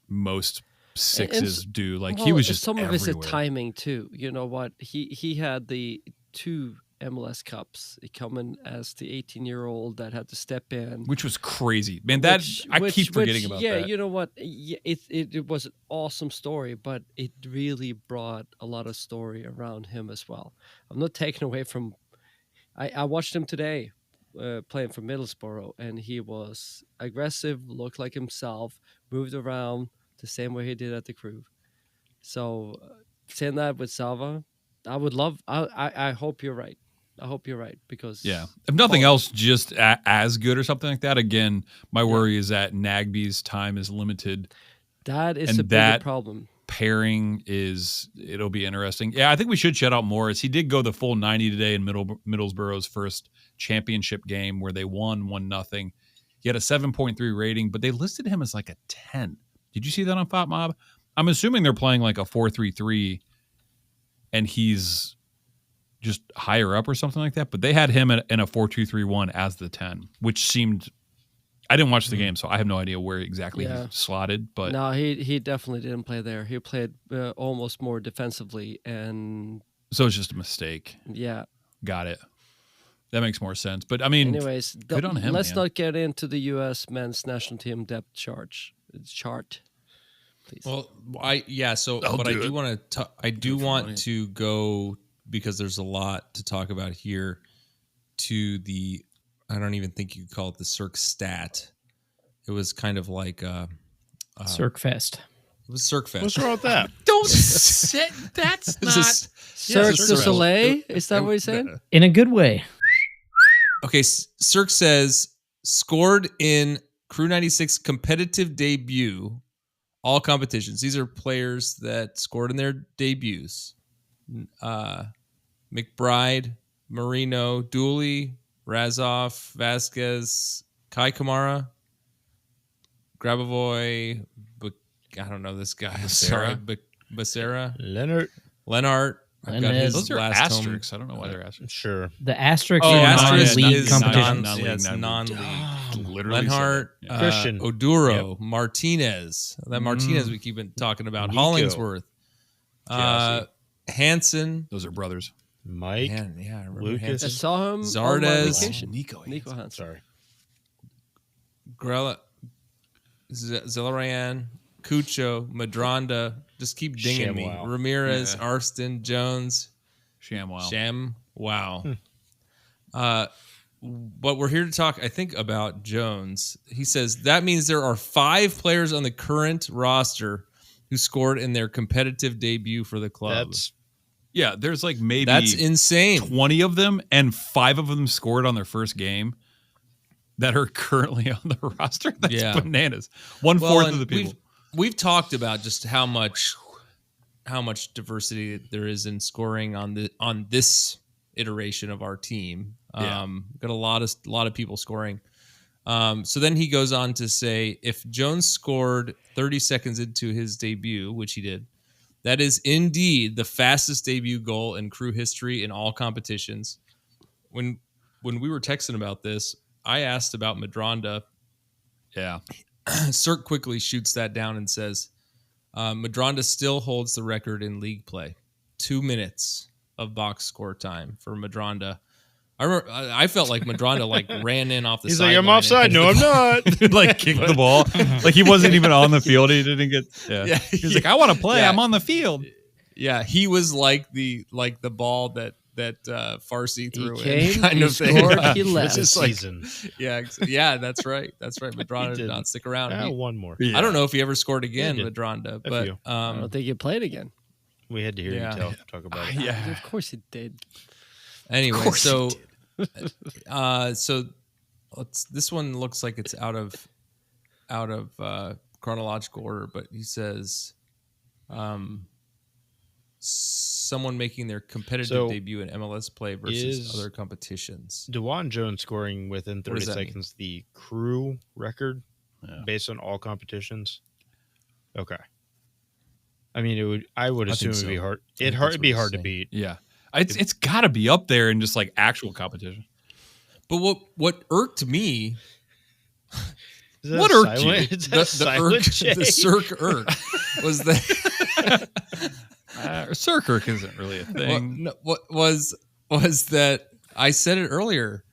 most sixes do. Like he Well, was just some everywhere. of it's timing too. You know what? He had the 2 MLS Cups coming as the 18-year-old that had to step in. Which was crazy, man. That I keep forgetting about yeah, that. you know what? Yeah, it was an awesome story, but it really brought a lot of story around him as well. I'm not taking away from. I watched him today playing for Middlesbrough, and he was aggressive, looked like himself, moved around the same way he did at the Crew. So saying that with Salva, I would love. I hope you're right. I hope you're right because Yeah, if nothing else, just as good or something like that. Again, my worry is that Nagby's time is limited. that is and a bigger problem. Pairing it'll be interesting. Yeah, I think we should shout out Morris. He did go the full 90 today in Middlesbrough's first championship game where they won 1-0. He had a 7.3 rating, but they listed him as like a 10. Did you see that on FotMob? I'm assuming they're playing like a 4-3-3 and he's just higher up or something like that. But they had him in a 4-2-3-1 as the 10, which seemed. I didn't watch the game, so I have no idea where exactly he slotted. But No, he definitely didn't play there. He played almost more defensively, and so it's just a mistake. yeah. Got it. That makes more sense. But I mean, Anyways, good on him. Let's man. not get into the U.S. men's national team depth chart. Please. Well, So, I'll but do I do it. want to. I do want to go because there's a lot to talk about here. To the, I don't even think you could call it the Cirque stat. It was kind of like Cirque Fest. It was Cirque Fest. What's wrong with that? Don't sit. That's This not. is- Cirque Cirque du du Soleil? Is that what you're saying? In a good way. Okay, Cirque says scored in Crew 96 competitive debut, all competitions. These are players that scored in their debuts. McBride, Marino, Dooley, Razov, Vasquez, Kai Kamara, Grabavoy, I don't know this guy. I'm sorry. Becerra, Lennart. I've got his Those are last asterisks. I don't know why they're asterisks. Sure. The asterisks Oh, are asterisk non-league is competitions. non-league. Literally Lenhart, said it. Christian. Oduro, Martinez. That Martinez we keep talking about. Nico. Hollingsworth, Jesse. Hansen. Those are brothers. Mike. Man, yeah, I remember Lucas. I Hansen. saw him on my Zardes. vacation. Nico Hansen. Sorry. Grella, Zelarayan, Cucho, Madronda. Just keep dinging me. ShamWow. Ramirez, Yeah. Arston, Jones, ShamWow. Shem. Wow. But we're here to talk, I think, about Jones. He says that means there are 5 players on the current roster who scored in their competitive debut for the club. Yeah, there's like maybe That's insane. 20 of them, and 5 of them scored on their first game that are currently on the roster. That's Yeah. bananas. 1/4 of the people. We've talked about just how much diversity there is in scoring on this iteration of our team. Yeah. Got a lot of people scoring. So then he goes on to say, if Jones scored 30 seconds into his debut, which he did, that is indeed the fastest debut goal in Crew history in all competitions. When we were texting about this, I asked about Madronda. Yeah. Cirque quickly shoots that down and says, Madronda still holds the record in league play. 2 minutes of box score time for Madronda. I remember I felt like Madronda like ran in off the He's sideline. like, I'm offside. No, I'm not. Like kicked the ball. Like he wasn't even on the field. He didn't get. Yeah. He was like, I want to play. Yeah. I'm on the field. Yeah, he was like the ball that Farsi threw He in came, kind he of thing. scored, he left. It's just like, Season. yeah, that's right. Madronda did didn't. not stick around. One more. I don't know if he ever scored again, He did. Madronda, A but few. I don't think he played again. We had to hear Yeah. you talk about it. Yeah. Of course he did. anyway, course he so this one looks like it's out of chronological order, but he says someone making their competitive debut in MLS play versus other competitions. DeJuan Jones scoring within What 30 does that mean? seconds the crew record based on all competitions. Okay. I mean, I would assume it'd be hard. It'd be hard to beat. Yeah. It's got to be up there in just like actual competition. But what irked me, Is that What a irked silent- you? Is that a silent the J? Cirque irk was that Circurk isn't really a thing. what was that I said it earlier.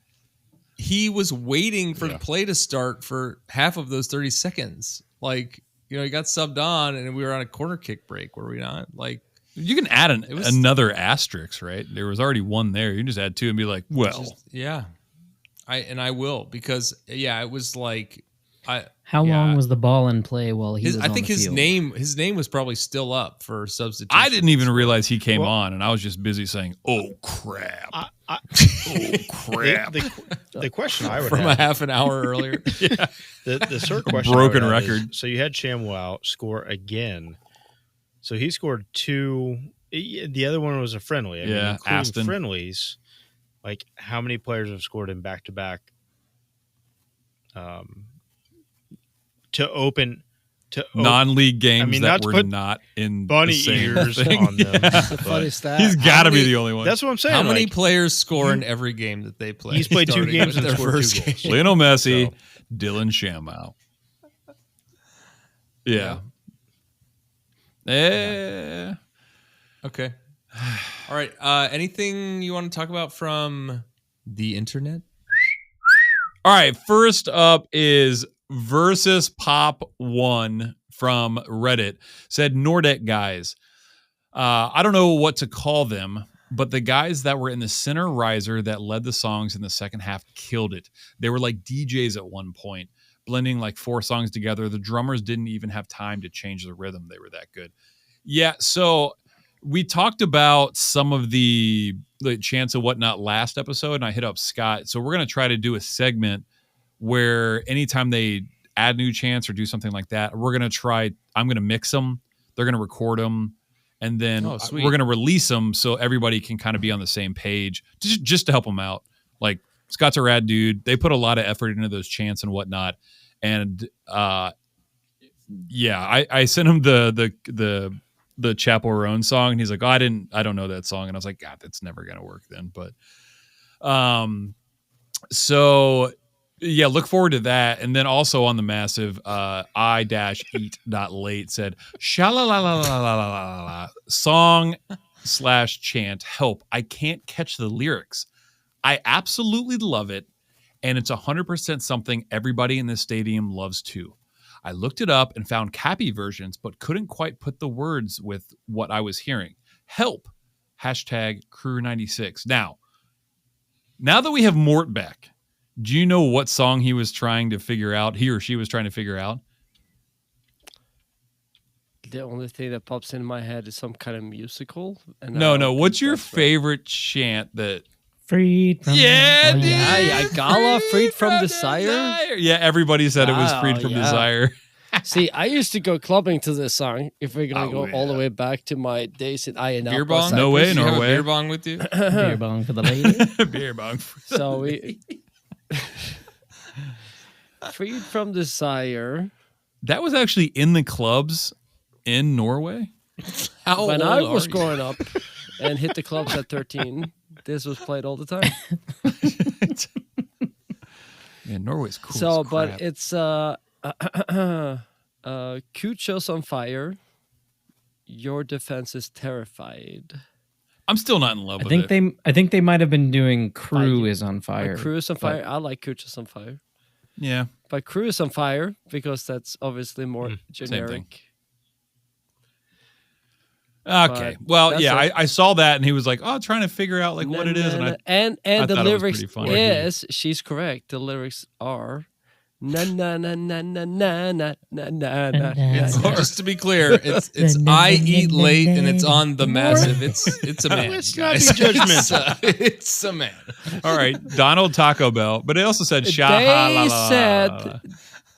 He was waiting for the play to start for half of those 30 seconds. Like, he got subbed on and we were on a corner kick break, were we not? Like, You can add another asterisk, right? There was already one there. You can just add two and be like, well. I will, because it was like How long was the ball in play while he was I think on the field? his name was probably still up for substitution. I didn't even realize he came on, and I was just busy saying, "Oh crap! Oh crap!" The question I would from have a half an hour earlier. the cert question broken I would have record. is, so you had Shamwow score again. So he scored 2. The other one was a friendly. I mean, including Aston. friendlies. Like, how many players have scored in back-to-back to open non-league games not that to were put not in bunny the same ears thing. on them. The but funny stat. He's got to be the only one. that's what I'm saying. How many like, players score in every game that they play? he's played 2 starting games with and their scored 2 first goals. game? Lionel Messi, So- Dylan Shamwow. Yeah. Eh. Okay. All right. Anything you want to talk about from the internet? All right. First up is Versus Pop 1 from Reddit. Said Nordic guys. I don't know what to call them, but the guys that were in the center riser that led the songs in the second half killed it. They were like DJs at one point, blending like 4 songs together. The drummers didn't even have time to change the rhythm. They were that good. Yeah, so we talked about some of the chants and whatnot last episode, and I hit up Scott. So we're going to try to do a segment where anytime they add new chants or do something like that, I'm going to mix them. They're going to record them. And then we're going to release them so everybody can kind of be on the same page just to help them out. Like, Scott's a rad dude. They put a lot of effort into those chants and whatnot. And I sent him the Chapel Roan song, and he's like, "Oh, I don't know that song." And I was like, "God, that's never going to work then." But so yeah, look forward to that. And then also on the massive I-eat.late said, "Sha-la-la-la-la-la-la-la song/chant help. I can't catch the lyrics. I absolutely love it, and it's 100% something everybody in this stadium loves too. I looked it up and found Cappy versions, but couldn't quite put the words with what I was hearing. Help. #Crew96. Now that we have Mort back, do you know what song he or she was trying to figure out? The only thing that pops in my head is some kind of musical. And No. What's your favorite chant that... Freed from Gala, Freed from Desire. Yeah, everybody said it was Freed from yeah. Desire. See, I used to go clubbing to this song. If we're gonna go all the way back to my days in INL. Beer bong? No way, Do you have a Norway. beer bong with you? beer bong for the lady. Beer bong. So we Freed from Desire. That was actually in the clubs in Norway. How When old I was are you? growing up and hit the clubs at 13, this was played all the time. Yeah, Norway's cool. So, as crap. but it's Cute Shows on Fire Your defense is terrified. I'm still not in love I with think it. I think they might have been doing Crew Fire. is on fire. Crew is on but- fire. I like Crew is on fire. Yeah. But Crew is on fire because that's obviously more thing. generic. Okay. But Well, that's yeah, it. I saw that and he was like, "Oh, trying to figure out like what it is," and and I the thought it was lyrics pretty funny. is she's correct. The lyrics are na na na na na na na na na na. It's, just to be clear, it's I eat late and it's on the massive. It's a man. Let's not guys. be judgmental. It's a man. all right, Donald Taco Bell, but it also said "Sha ha la They la." said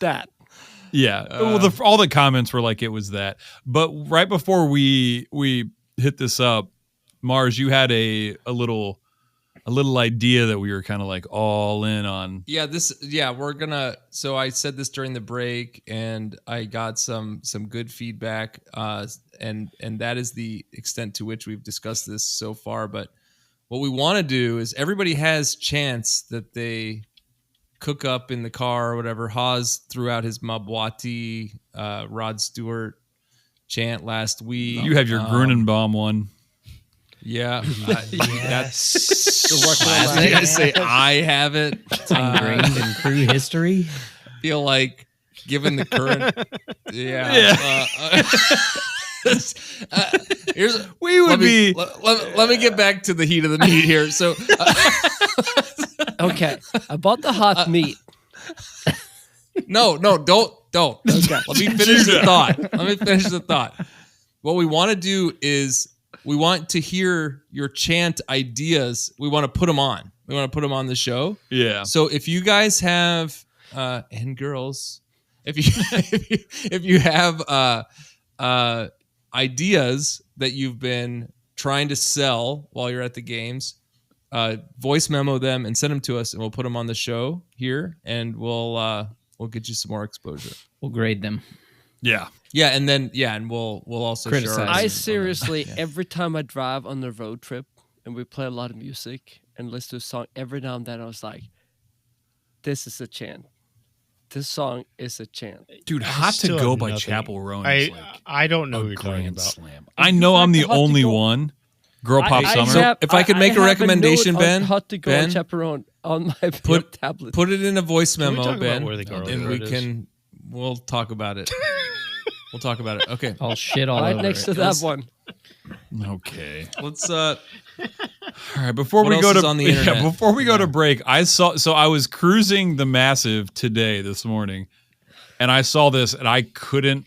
that. Yeah. Well, all the comments were like it was that. But right before we hit this up, Mars, you had a little idea that we were kind of like all in on. Yeah, we're gonna. So I said this during the break, and I got some good feedback. And that is the extent to which we've discussed this so far. But what we want to do is everybody has chants that they cook up in the car or whatever. Haas threw out his Mabwati, Rod Stewart chant last week. You have your Grunenbaum one. Yeah, Yes. I was gonna say I have it. It's ingrained in Crew history. Feel like, given the current, here's We would be. Let me get back to the heat of the meat here. So, Okay, about the hot meat. no, don't. Okay. Let me finish the thought. What we want to do is we want to hear your chant ideas. We want to put them on. We want to put them on the show. Yeah. So if you guys have and girls, if you have ideas that you've been trying to sell while you're at the games, voice memo them and send them to us, and we'll put them on the show here, and we'll get you some more exposure. We'll grade them. Yeah. Yeah, and then and we'll also Criticize. share. I seriously, every time I drive on the road trip and we play a lot of music and listen to a song, every now and then I was like, "This is a chant. This song is a chant." Dude, I Hot to still Go have by nothing. Chapel Roan is like I don't know a who you're talking grand about. slam. I know I'm the Hot to only Go. one. Girl Pop Summer. So if I could make a have recommendation, note Ben, on Hot to Go Ben, and Chaperone on my tablet. Put it in a voice Can we memo, talk about Ben, where the garlic and bread is? we'll talk about it. We'll talk about it. Okay, All shit all right over next it. to that one. Okay. let's. All right, before What we else go is to on the internet? before we go to break, I was cruising the Massive today this morning, and I saw this, and I couldn't.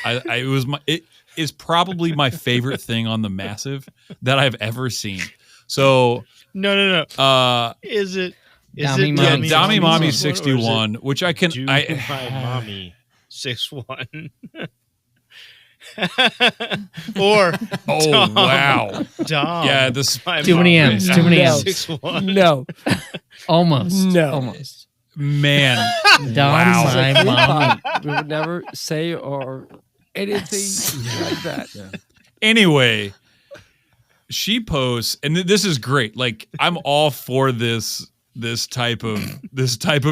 It is probably my favorite thing on the Massive that I've ever seen. So, No. Is it? Is Dami it Mommy Dami Mommy 61, or is it 61, which I can. Dubai Mommy 61. Or Oh wow! Dom. Yeah, this Too many M's. Too many No. M's. 61. No, Almost. No. Almost. man. Dom Wow. my mommy. we would never say or anything like that. Anyway, she posts, and this is great. Like, I'm all for this type of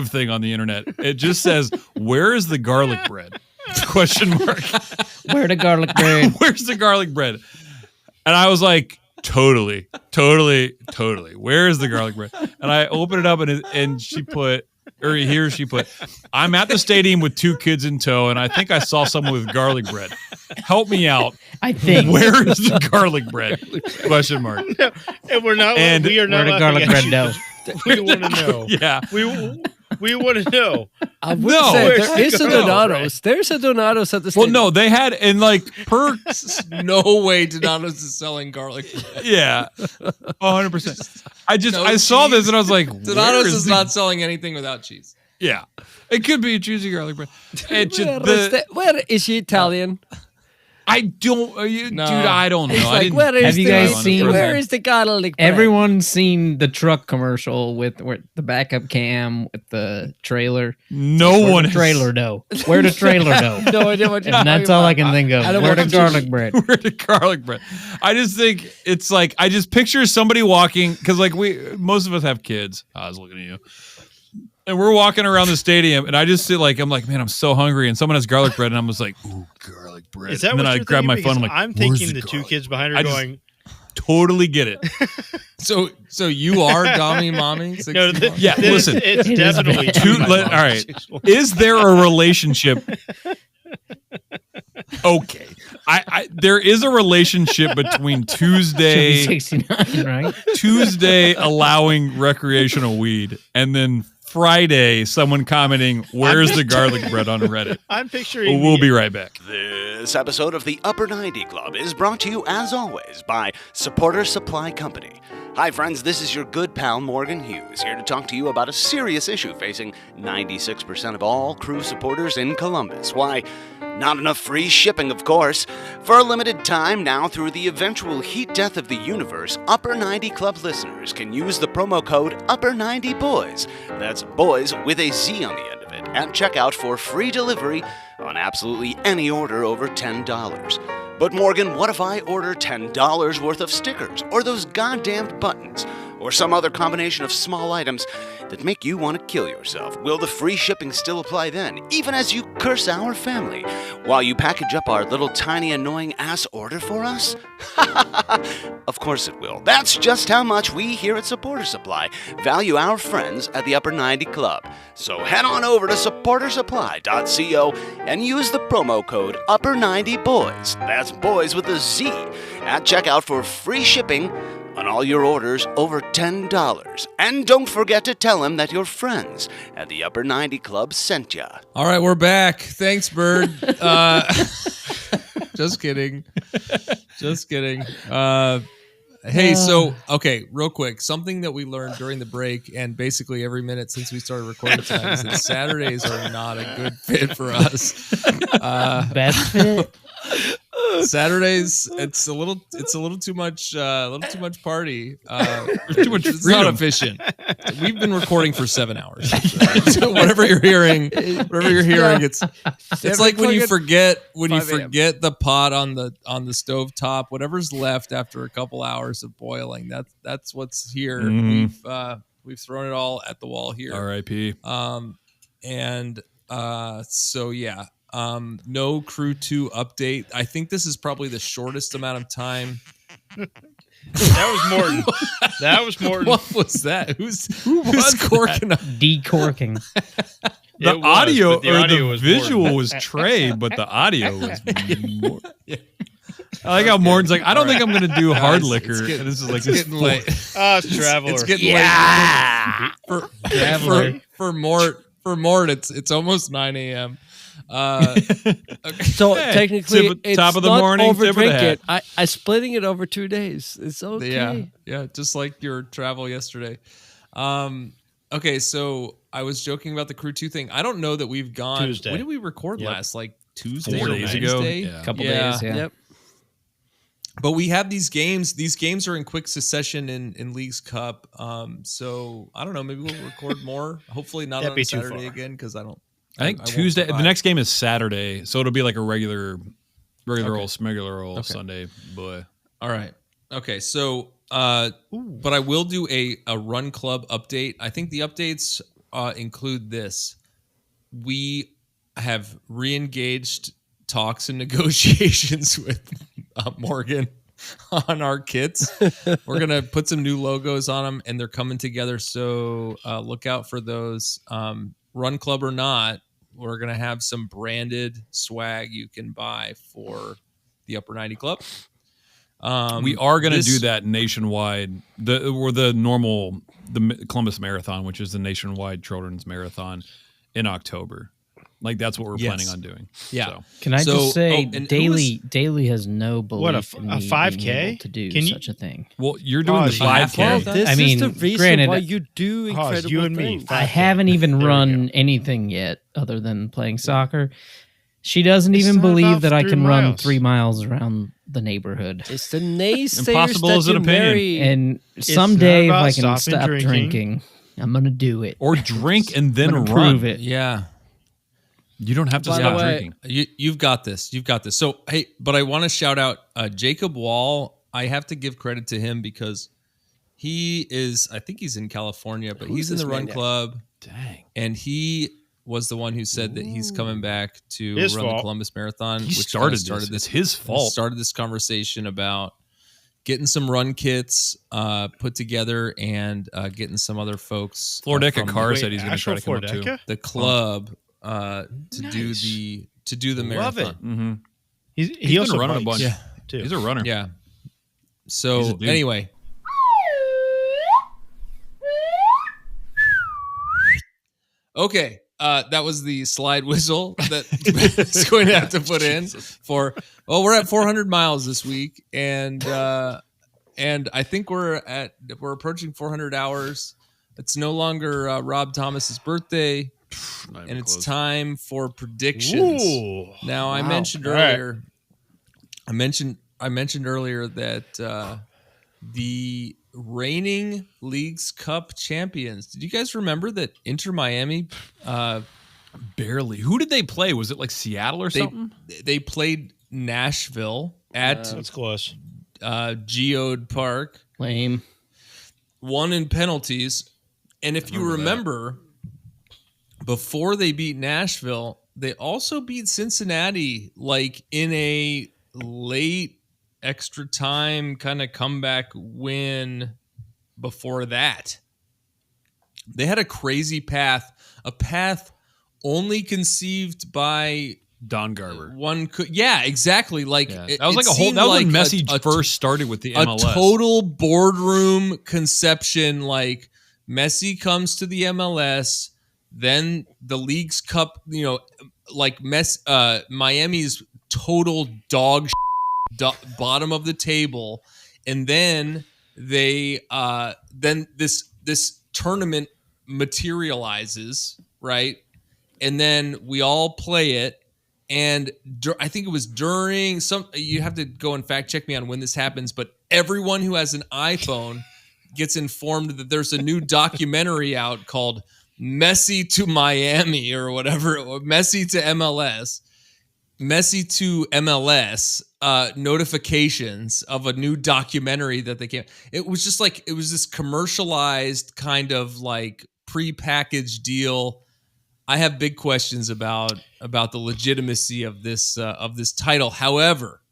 thing on the internet. It just says, "Where is the garlic bread?" Question mark. Where the garlic bread? Where's the garlic bread? And I was like, totally. Where is the garlic bread? And I opened it up, and she put, "I'm at the stadium with 2 kids in tow, and I think I saw someone with garlic bread. Help me out. I think. Where is the garlic bread?" Question mark. And we're not. And we are not. Where the garlic laughing bread at go? you. We want to know. Yeah. We want to know. I would No, say where's there the is a garlic Donato's. There's a Donato's at the Well, stadium. no, they had, and like per, No way Donato's is selling garlic bread. yeah, 100%. No I saw cheese. this and I was like, Donato's where is the- not selling anything without cheese. Yeah, it could be a cheesy garlic bread. It just, Where is she Italian? I don't, No. dude. I don't know. It's I like, didn't. where is Have you the, guys seen- Where is the garlic bread? Everyone's seen the truck commercial with the backup cam with the trailer. No Where one the trailer dough. Where the trailer dough. No idea what you're And that's talking all I about. can think of. I don't Where the want garlic cheese. bread. Where the garlic bread? I just think it's like I just picture somebody walking because like most of us have kids. I was looking at you. And we're walking around the stadium, and I just sit like I'm like, man, I'm so hungry, and someone has garlic bread, and I'm just like, ooh, garlic garlic bread. Is that and then what I you're grab my thinking? phone. I'm Because like, I'm "Where's thinking the two garlic kids bread?" behind her I just going, totally get it. So you are Dommy Mommy? no, 61? Yeah, listen. It's It is definitely bad. Two, my all mom. right. Is there a relationship? Okay. There is a relationship between Should be Tuesday 69, right? Tuesday allowing recreational weed and then Friday someone commenting, "Where's the garlic bread?" on Reddit. I'm picturing. We'll be right back. This episode of the Upper 90 Club is brought to you, as always, by Supporter Supply Company. Hi, friends, this is your good pal Morgan Hughes, here to talk to you about a serious issue facing 96% of all crew supporters in Columbus. Why, not enough free shipping, of course. For a limited time now, through the eventual heat death of the universe, Upper 90 Club listeners can use the promo code Upper90Boys. That's boys with a Z on the end of it, at checkout for free delivery on absolutely any order over $10. But Morgan, what if I order $10 worth of stickers, or those goddamned buttons, or some other combination of small items that make you want to kill yourself? Will the free shipping still apply then, even as you curse our family, while you package up our little tiny annoying ass order for us? Of course it will. That's just how much we here at Supporter Supply value our friends at the Upper 90 Club. So head on over to supportersupply.co and use the promo code Upper90Boys. That's boys with a Z at checkout for free shipping on all your orders over $10. And don't forget to tell them that your friends at the Upper 90 Club sent ya. All right, we're back. Thanks, Bird. Just kidding. Just kidding. Hey, so, okay, real quick. Something that we learned during the break and basically every minute since we started recording time is that Saturdays are not a good fit for us. Best fit. Saturdays, it's a little too much party. Too much It's freedom. not efficient. We've been recording for 7 hours. So whatever you're hearing, it's like when you forget the pot on the stove top, whatever's left after a couple hours of boiling. That's what's here. We've thrown it all at the wall here. R.I.P. So yeah. No Crew 2 update. I think this is probably the shortest amount of time. That was Morton. That was Morton. What was that? Who's corking up? Decorking. The It was, audio but the or audio the was visual Morton. was Trey, but the audio was more. I like how Morton's like, I don't think I'm going to do hard liquor. It's getting- And this is like it's this getting late. It's Traveler. It's getting late. For Mort, it's almost 9 a.m. Okay. So Hey, technically, tip- it's top of the not morning, tip of the overdrink hat. it. I'm splitting it over 2 days. It's okay. Yeah, just like your travel yesterday. Okay, so I was joking about the Crew 2 thing. I don't know that we've gone. Tuesday. When did we record Yep. last? Like Tuesday 4 or days ago. Wednesday? Yeah. Couple days, yeah. Yep. But we have these games. These games are in quick succession in Leagues Cup. So I don't know. Maybe we'll record more. Hopefully not That'd on be too Saturday far. again because I think won't Tuesday. The survive. next game is Saturday, so it'll be like a regular Okay. old Okay. Sunday. Boy, All right. Okay. So, but I will do a run club update. I think the updates include this. We have re-engaged talks and negotiations with Morgan on our kits. We're going to put some new logos on them and they're coming together. So look out for those. Run club or not, we're going to have some branded swag you can buy for the Upper 90 Club. we are going to do that nationwide. The Columbus Marathon, which is the nationwide children's marathon in October. Like that's what we're planning on doing. Yeah. So. Can I just say, and who Daly has no belief in a me 5K? being able to do Can you- such a thing. Well, you're doing the yeah. 5K. Well, this I mean, is the reason granted, why you do incredible you and me. things. I 5K. haven't even There we run go. anything yet other than playing soccer. She doesn't It's even not believe about that I 3 can run miles. 3 miles around the neighborhood. It's the naysayers Impossible that is an you opinion. marry. And not someday, if about I can stopping stop drinking. drinking, I'm going to do it. Or drink and then I'm gonna run. prove it. Yeah. You don't have to By the stop way- drinking. You've got this. You've got this. So, hey, but I want to shout out Jacob Wall. I have to give credit to him because he is, I think he's in California, but he's in this the Run man? Club. Dang. And he was the one who said that he's coming back to His run the fault. Columbus Marathon. He which started kinda this. It's his fault. Started this conversation about getting some run kits put together and getting some other folks. Flordeca from Carr Wait, said he's going to try to come up too. Flordeca? the club to do the Love marathon. it. Mm-hmm. He He's also been running a bikes, bunch. too. He's a runner. Yeah. He's So a dude. anyway. Okay. That was the slide whistle that it's going to have to put in for. Well, we're at 400 miles this week, and I think we're approaching 400 hours. It's no longer Rob Thomas's birthday, Not even and it's close. time for predictions. Ooh. Now, I Wow. mentioned All right. earlier. I mentioned earlier that the reigning Leagues Cup champions. Did you guys remember that Inter Miami? Barely. Who did they play? Was it like Seattle or something? They played Nashville at That's close. Geode Park. Lame. Won in penalties, and if you remember, before they beat Nashville, they also beat Cincinnati like in a late extra time kind of comeback win before that. They had a crazy path, a path only conceived by Don Garber. one could. Yeah, exactly. Like Yeah. it- That was it like a whole. seemed That was like when Messi a first started with the a MLS. total boardroom conception. Like Messi comes to the MLS, then the Leagues Cup. Like Miami's total dog bottom of the table, and then this tournament materializes, right? And then we all play it. And I think it was during you have to go and fact check me on when this happens, but everyone who has an iPhone gets informed that there's a new documentary out called Messi to Miami or whatever, or Messi to MLS. Messi to MLS notifications of a new documentary that they came. It was just like, it was this commercialized kind of like pre-packaged deal. I have big questions about the legitimacy of this title. However,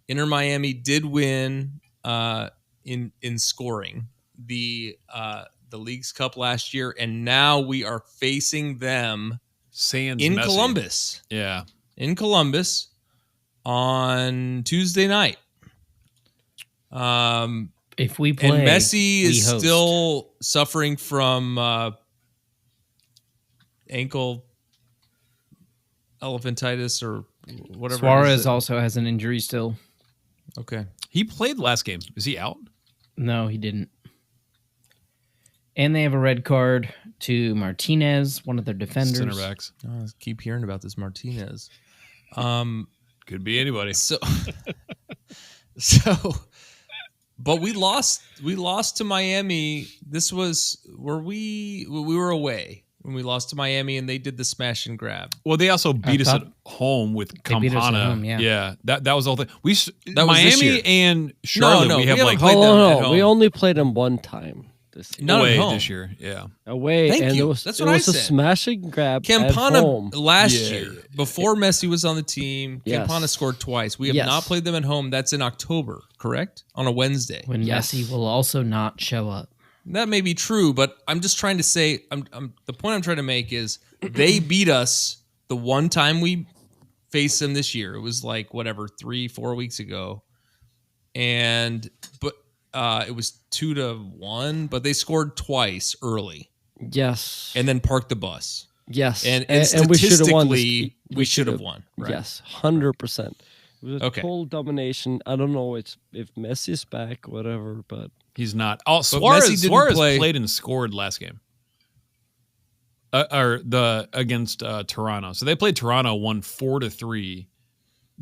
Inter Miami did win in scoring the Leagues Cup last year, and now we are facing them Sans in Messi. Columbus. Yeah. In Columbus on Tuesday night. If we play, And Messi is we host. still suffering from ankle elephantitis or whatever. Suarez also has an injury still. Okay. He played last game. Is he out? No, he didn't. And they have a red card to Martinez, one of their defenders. Center backs. Oh, I keep hearing about this Martinez. Could be anybody. So, but we lost to Miami. This was where we were away when we lost to Miami, and they did the smash and grab. Well, they also beat us at thought home with they beat us at Campana. home, yeah. That was the whole thing. That was this year. Miami and Charlotte. No, we have we like haven't played them at No, home. we only played them one time. Not away at home. this year. Yeah. Away, Thank and you. it was That's it what I was a said. smash and grab at Campana home. last Yeah, year, before Messi was on the team, Yes. Campana scored twice. We have Yes. not played them at home. That's in October, correct? On a Wednesday. When Yes. Messi will also not show up. That may be true, but I'm just trying to say, the point I'm trying to make is they beat us the one time we faced them this year. It was like, 3-4 weeks ago. But it was 2-1, but they scored twice early Yes, and then parked the bus. yes, And we should have won. statistically, we should have should've- won. Right? Yes, 100%. It was a Okay. total domination. I don't know if Messi's back, whatever, but He's not. Oh, Messi didn't Suarez play. played and scored last game. Against Toronto. So they played Toronto, won 4-3.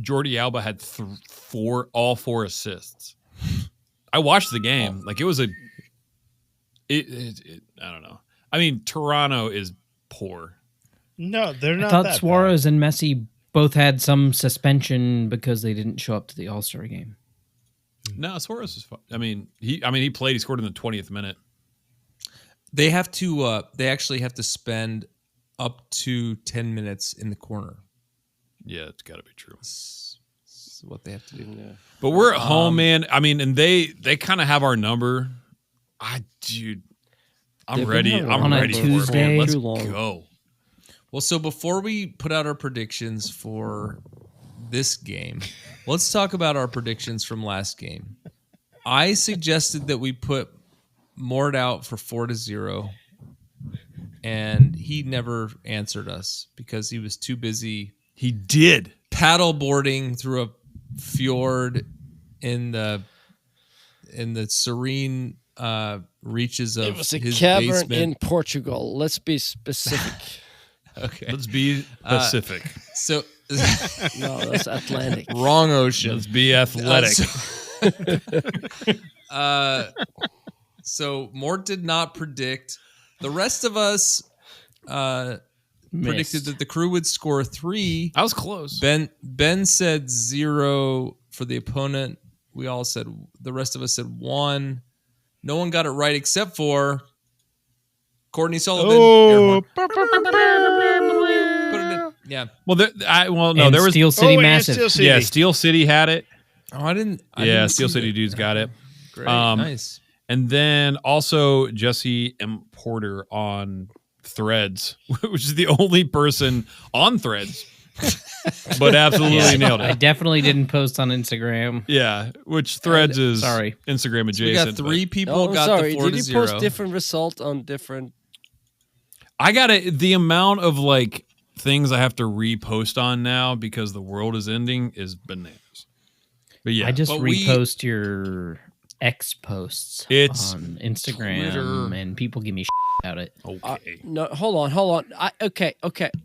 Jordi Alba had all four assists. I watched the game. Like it was I don't know. I mean, Toronto is poor. No, they're I not. thought that Suarez and Messi both had some suspension because they didn't show up to the All-Star game. No, Suarez was fine. I mean, he played. He scored in the 20th minute. They have to. They actually have to spend up to 10 minutes in the corner. Yeah, it's got to be true. This is what they have to do. Yeah. But we're at home, man. I mean, and they kind of have our number. Dude, I'm ready. I'm ready for it, man. Let's go. Well, so before we put out our predictions for this game, let's talk about our predictions from last game. I suggested that we put Mort out for 4-0, and he never answered us because he was too busy. He did paddleboarding through a fjord in the serene reaches of his basement. It was a cavern in Portugal. Let's be specific. Okay. Let's be Pacific. So no, that's Atlantic. Wrong ocean. Let's be athletic. So Mort did not predict. The rest of us predicted that the crew would score 3. I was close. Ben said 0 for the opponent. We all said, the rest of us said 1. No one got it right except for Courtney Sullivan. Oh. Yeah. Well, there and was Steel City Massive. Steel City. Yeah, Steel City had it. Oh, I didn't Steel City dudes got it. Great. Nice. And then also Jesse M. Porter on Threads, which is the only person on Threads, but absolutely nailed it. I definitely didn't post on Instagram. Yeah, which Threads is Instagram adjacent. So we got 3 people got the 4-0. Did you post different result on different? I got the amount of like things I have to repost on now because the world is ending is bananas. But yeah, I just repost your X posts on Instagram, Twitter. and people give me about it. Okay. No, hold on. Okay,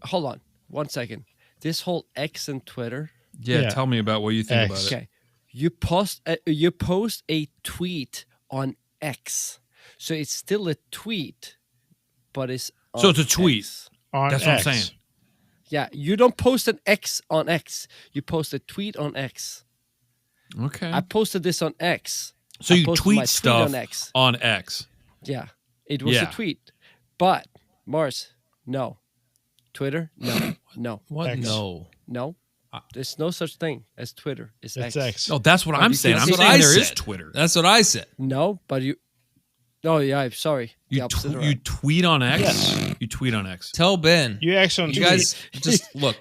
hold on. 1 second. This whole X and Twitter. Yeah, tell me about what you think about it. Okay, you post a tweet on X, so it's still a tweet, but it's on So it's a tweet. X. That's what I'm saying. Yeah, you don't post an X on X. You post a tweet on X. Okay. I posted this on X. So I you posted tweet my stuff on X. on X. Yeah, it was a tweet. But Mars, no. Twitter, no. What? X. No. There's no such thing as Twitter. It's X. Oh, that's what I'm saying. I'm saying there is Twitter. That's what I said. No, but you. Oh yeah, I'm sorry. You tweet on X. Yes. You tweet on X. Tell Ben. You X on You guys just look.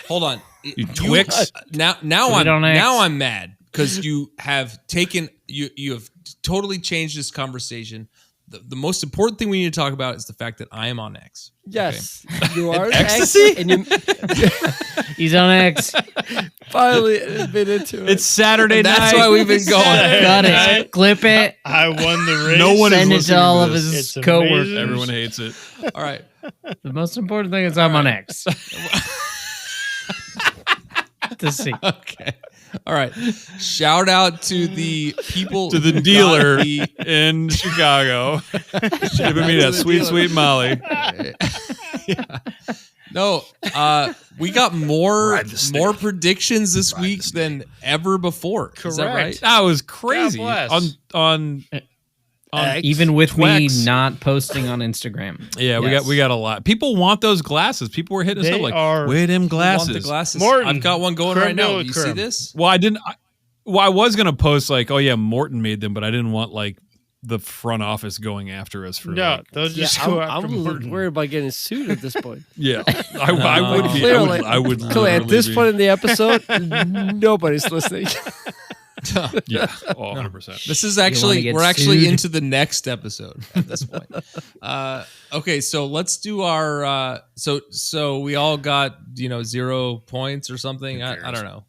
Hold on. You Twix. Now I'm mad because you have taken you have totally changed this conversation. The most important thing we need to talk about is the fact that I am on X. Yes, you are on Ecstasy? X, and you He's on X. finally admitted to it. It's Saturday night. That's why we've been going. Got it. Clip it. I won the race. No one Send it is to listening all to of this. his It's coworkers. amazing. Everyone hates it. All right. The most important thing is I'm on X. To see. Okay. All right. Shout out to the people To the who dealer got the- in Chicago. Giving me that sweet, sweet Molly. No, we got more Ride the snake. more predictions this week than ever before. Is that right? That was crazy. God bless. On Even with Twix. me not posting on Instagram. Yeah, Yes. we got a lot. People want those glasses. People were hitting us They up like, are- "Where them Want glasses?" the glasses? Morton, I've got one going creme right now. de la You see creme. this? Well, I didn't. I was gonna post like, "Oh yeah, Morton made them," but I didn't want like the front office going after us for. No, like, they'll Yeah, just go I'm after a little Morton. worried about getting sued at this point. yeah, I would be. Clearly, I would. clearly at literally this be. point in the episode, nobody's listening. Yeah, 100%. This is wanna actually get we're actually sued? into the next episode at this point. Okay, so let's do our so we all got 0 points or something. I don't know.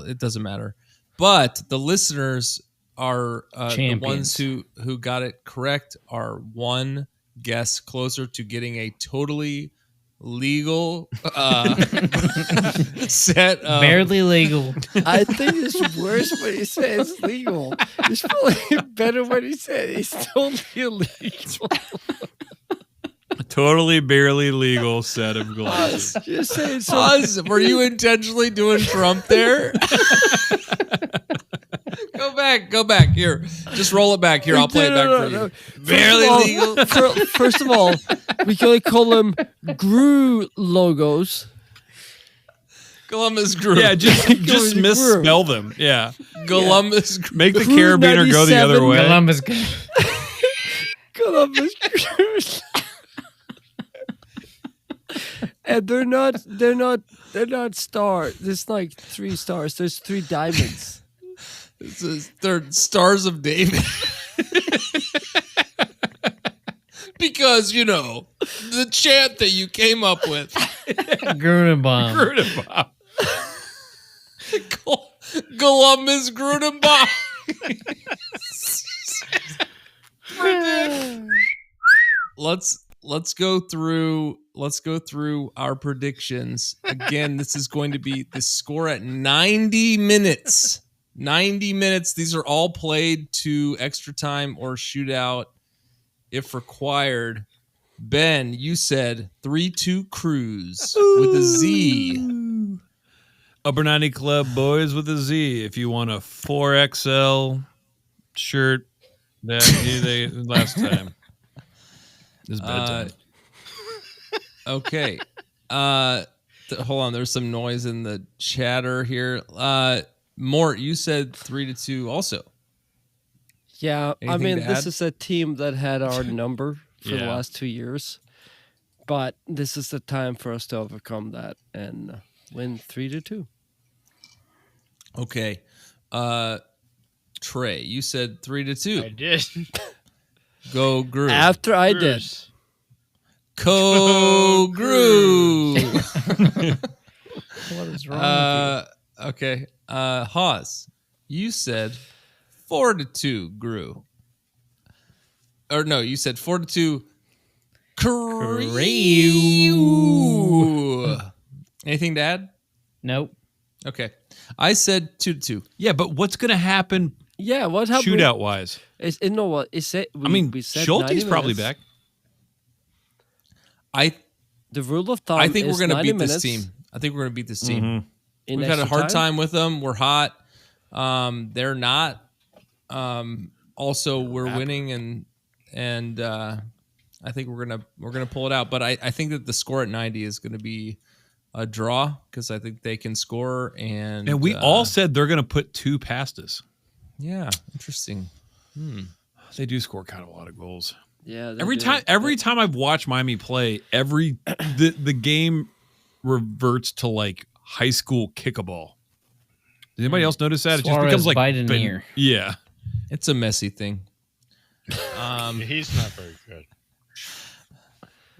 It doesn't matter. But the listeners are the ones who got it correct are one guess closer to getting a totally legal set of Barely legal. I think it's worse when he says it's legal. It's probably better when he said it's totally illegal. Totally barely legal set of glasses. Just saying Pause. Were you intentionally doing Trump there? Go back. Here. Just roll it back. Here, I'll play it back for you. Barely legal. First of all, We could call them GRU logos. Columbus Group. Yeah, just misspell them. Yeah. Columbus Group. Make the Crew carabiner go the other 97. way. Columbus. Columbus GRU. And they're not stars. There's like 3 stars. There's 3 diamonds. They're Stars of David. Because, the chant that you came up with. Grudenbaum. Columbus Grudenbaum. Let's go through our predictions. Again, this is going to be the score at 90 minutes. 90 minutes. These are all played to extra time or shootout if required. Ben, you said 3-2 Cruise with a Z. Upper 90 Club boys with a Z. If you want a 4XL shirt that they last time. It's bedtime. Okay. Hold on. There's some noise in the chatter here. Mort, you said 3-2 also. Yeah, Anything to this add? is a team that had our number for the last 2 years. But this is the time for us to overcome that and win 3-2. Okay. Trey, you said 3-2. I did. Go Gru. After I did. Co Gru. What is wrong with Okay. Haas, you said 4-2 Gru. Or no, you said 4-2 Crew. Anything to add? Nope. Okay. I said 2-2. Yeah, but what's going to happen Yeah, what happened? shootout wise? We said we said Schulte's 90 probably minutes. back. The rule of thumb I think we're is going to 90 beat this this team. I think we're going to beat this team. Mm-hmm. in We've had a extra hard time with them. We're hot. They're not. Also, we're winning, and I think we're gonna pull it out. But I think that the score at 90 is going to be a draw because I think they can score. And we all said they're going to put 2 past us. Yeah, interesting. They do score kind of a lot of goals. Yeah. Every time I've watched Miami play, the game reverts to like high school kickaball. Does anybody else notice that? Suarez it just becomes like Biden-ear. Yeah. It's a messy thing. He's not very good.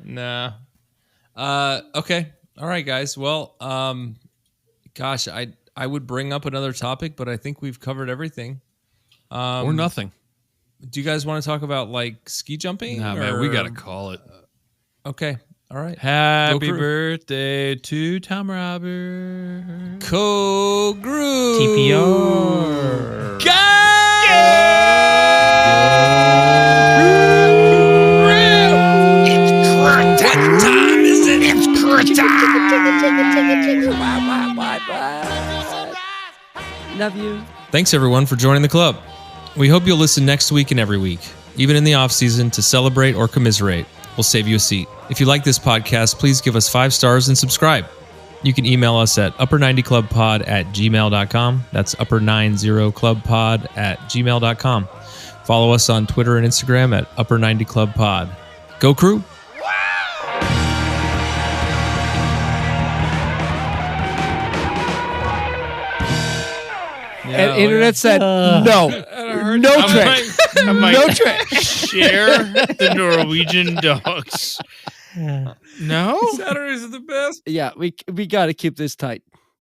Nah. Okay. All right, guys. Well, gosh, I would bring up another topic, but I think we've covered everything. Or nothing. Do you guys want to talk about like ski jumping? Nah, man, we got to call it. Okay. All right. Happy Crew. birthday to Tom Robert. Co-Group. TPR. What time is it? It's Love you. Thanks everyone for joining the club. We hope you'll listen next week and every week, even in the off season, to celebrate or commiserate. We'll save you a seat. If you like this podcast, please give us 5 stars and subscribe. You can email us at upper90clubpod@gmail.com. That's upper90clubpod@gmail.com. Follow us on Twitter and Instagram at upper90clubpod. Go Crew! And internet said no. No trick. I might No trick. share the Norwegian dogs. No? Saturdays are the best. Yeah, we got to keep this tight.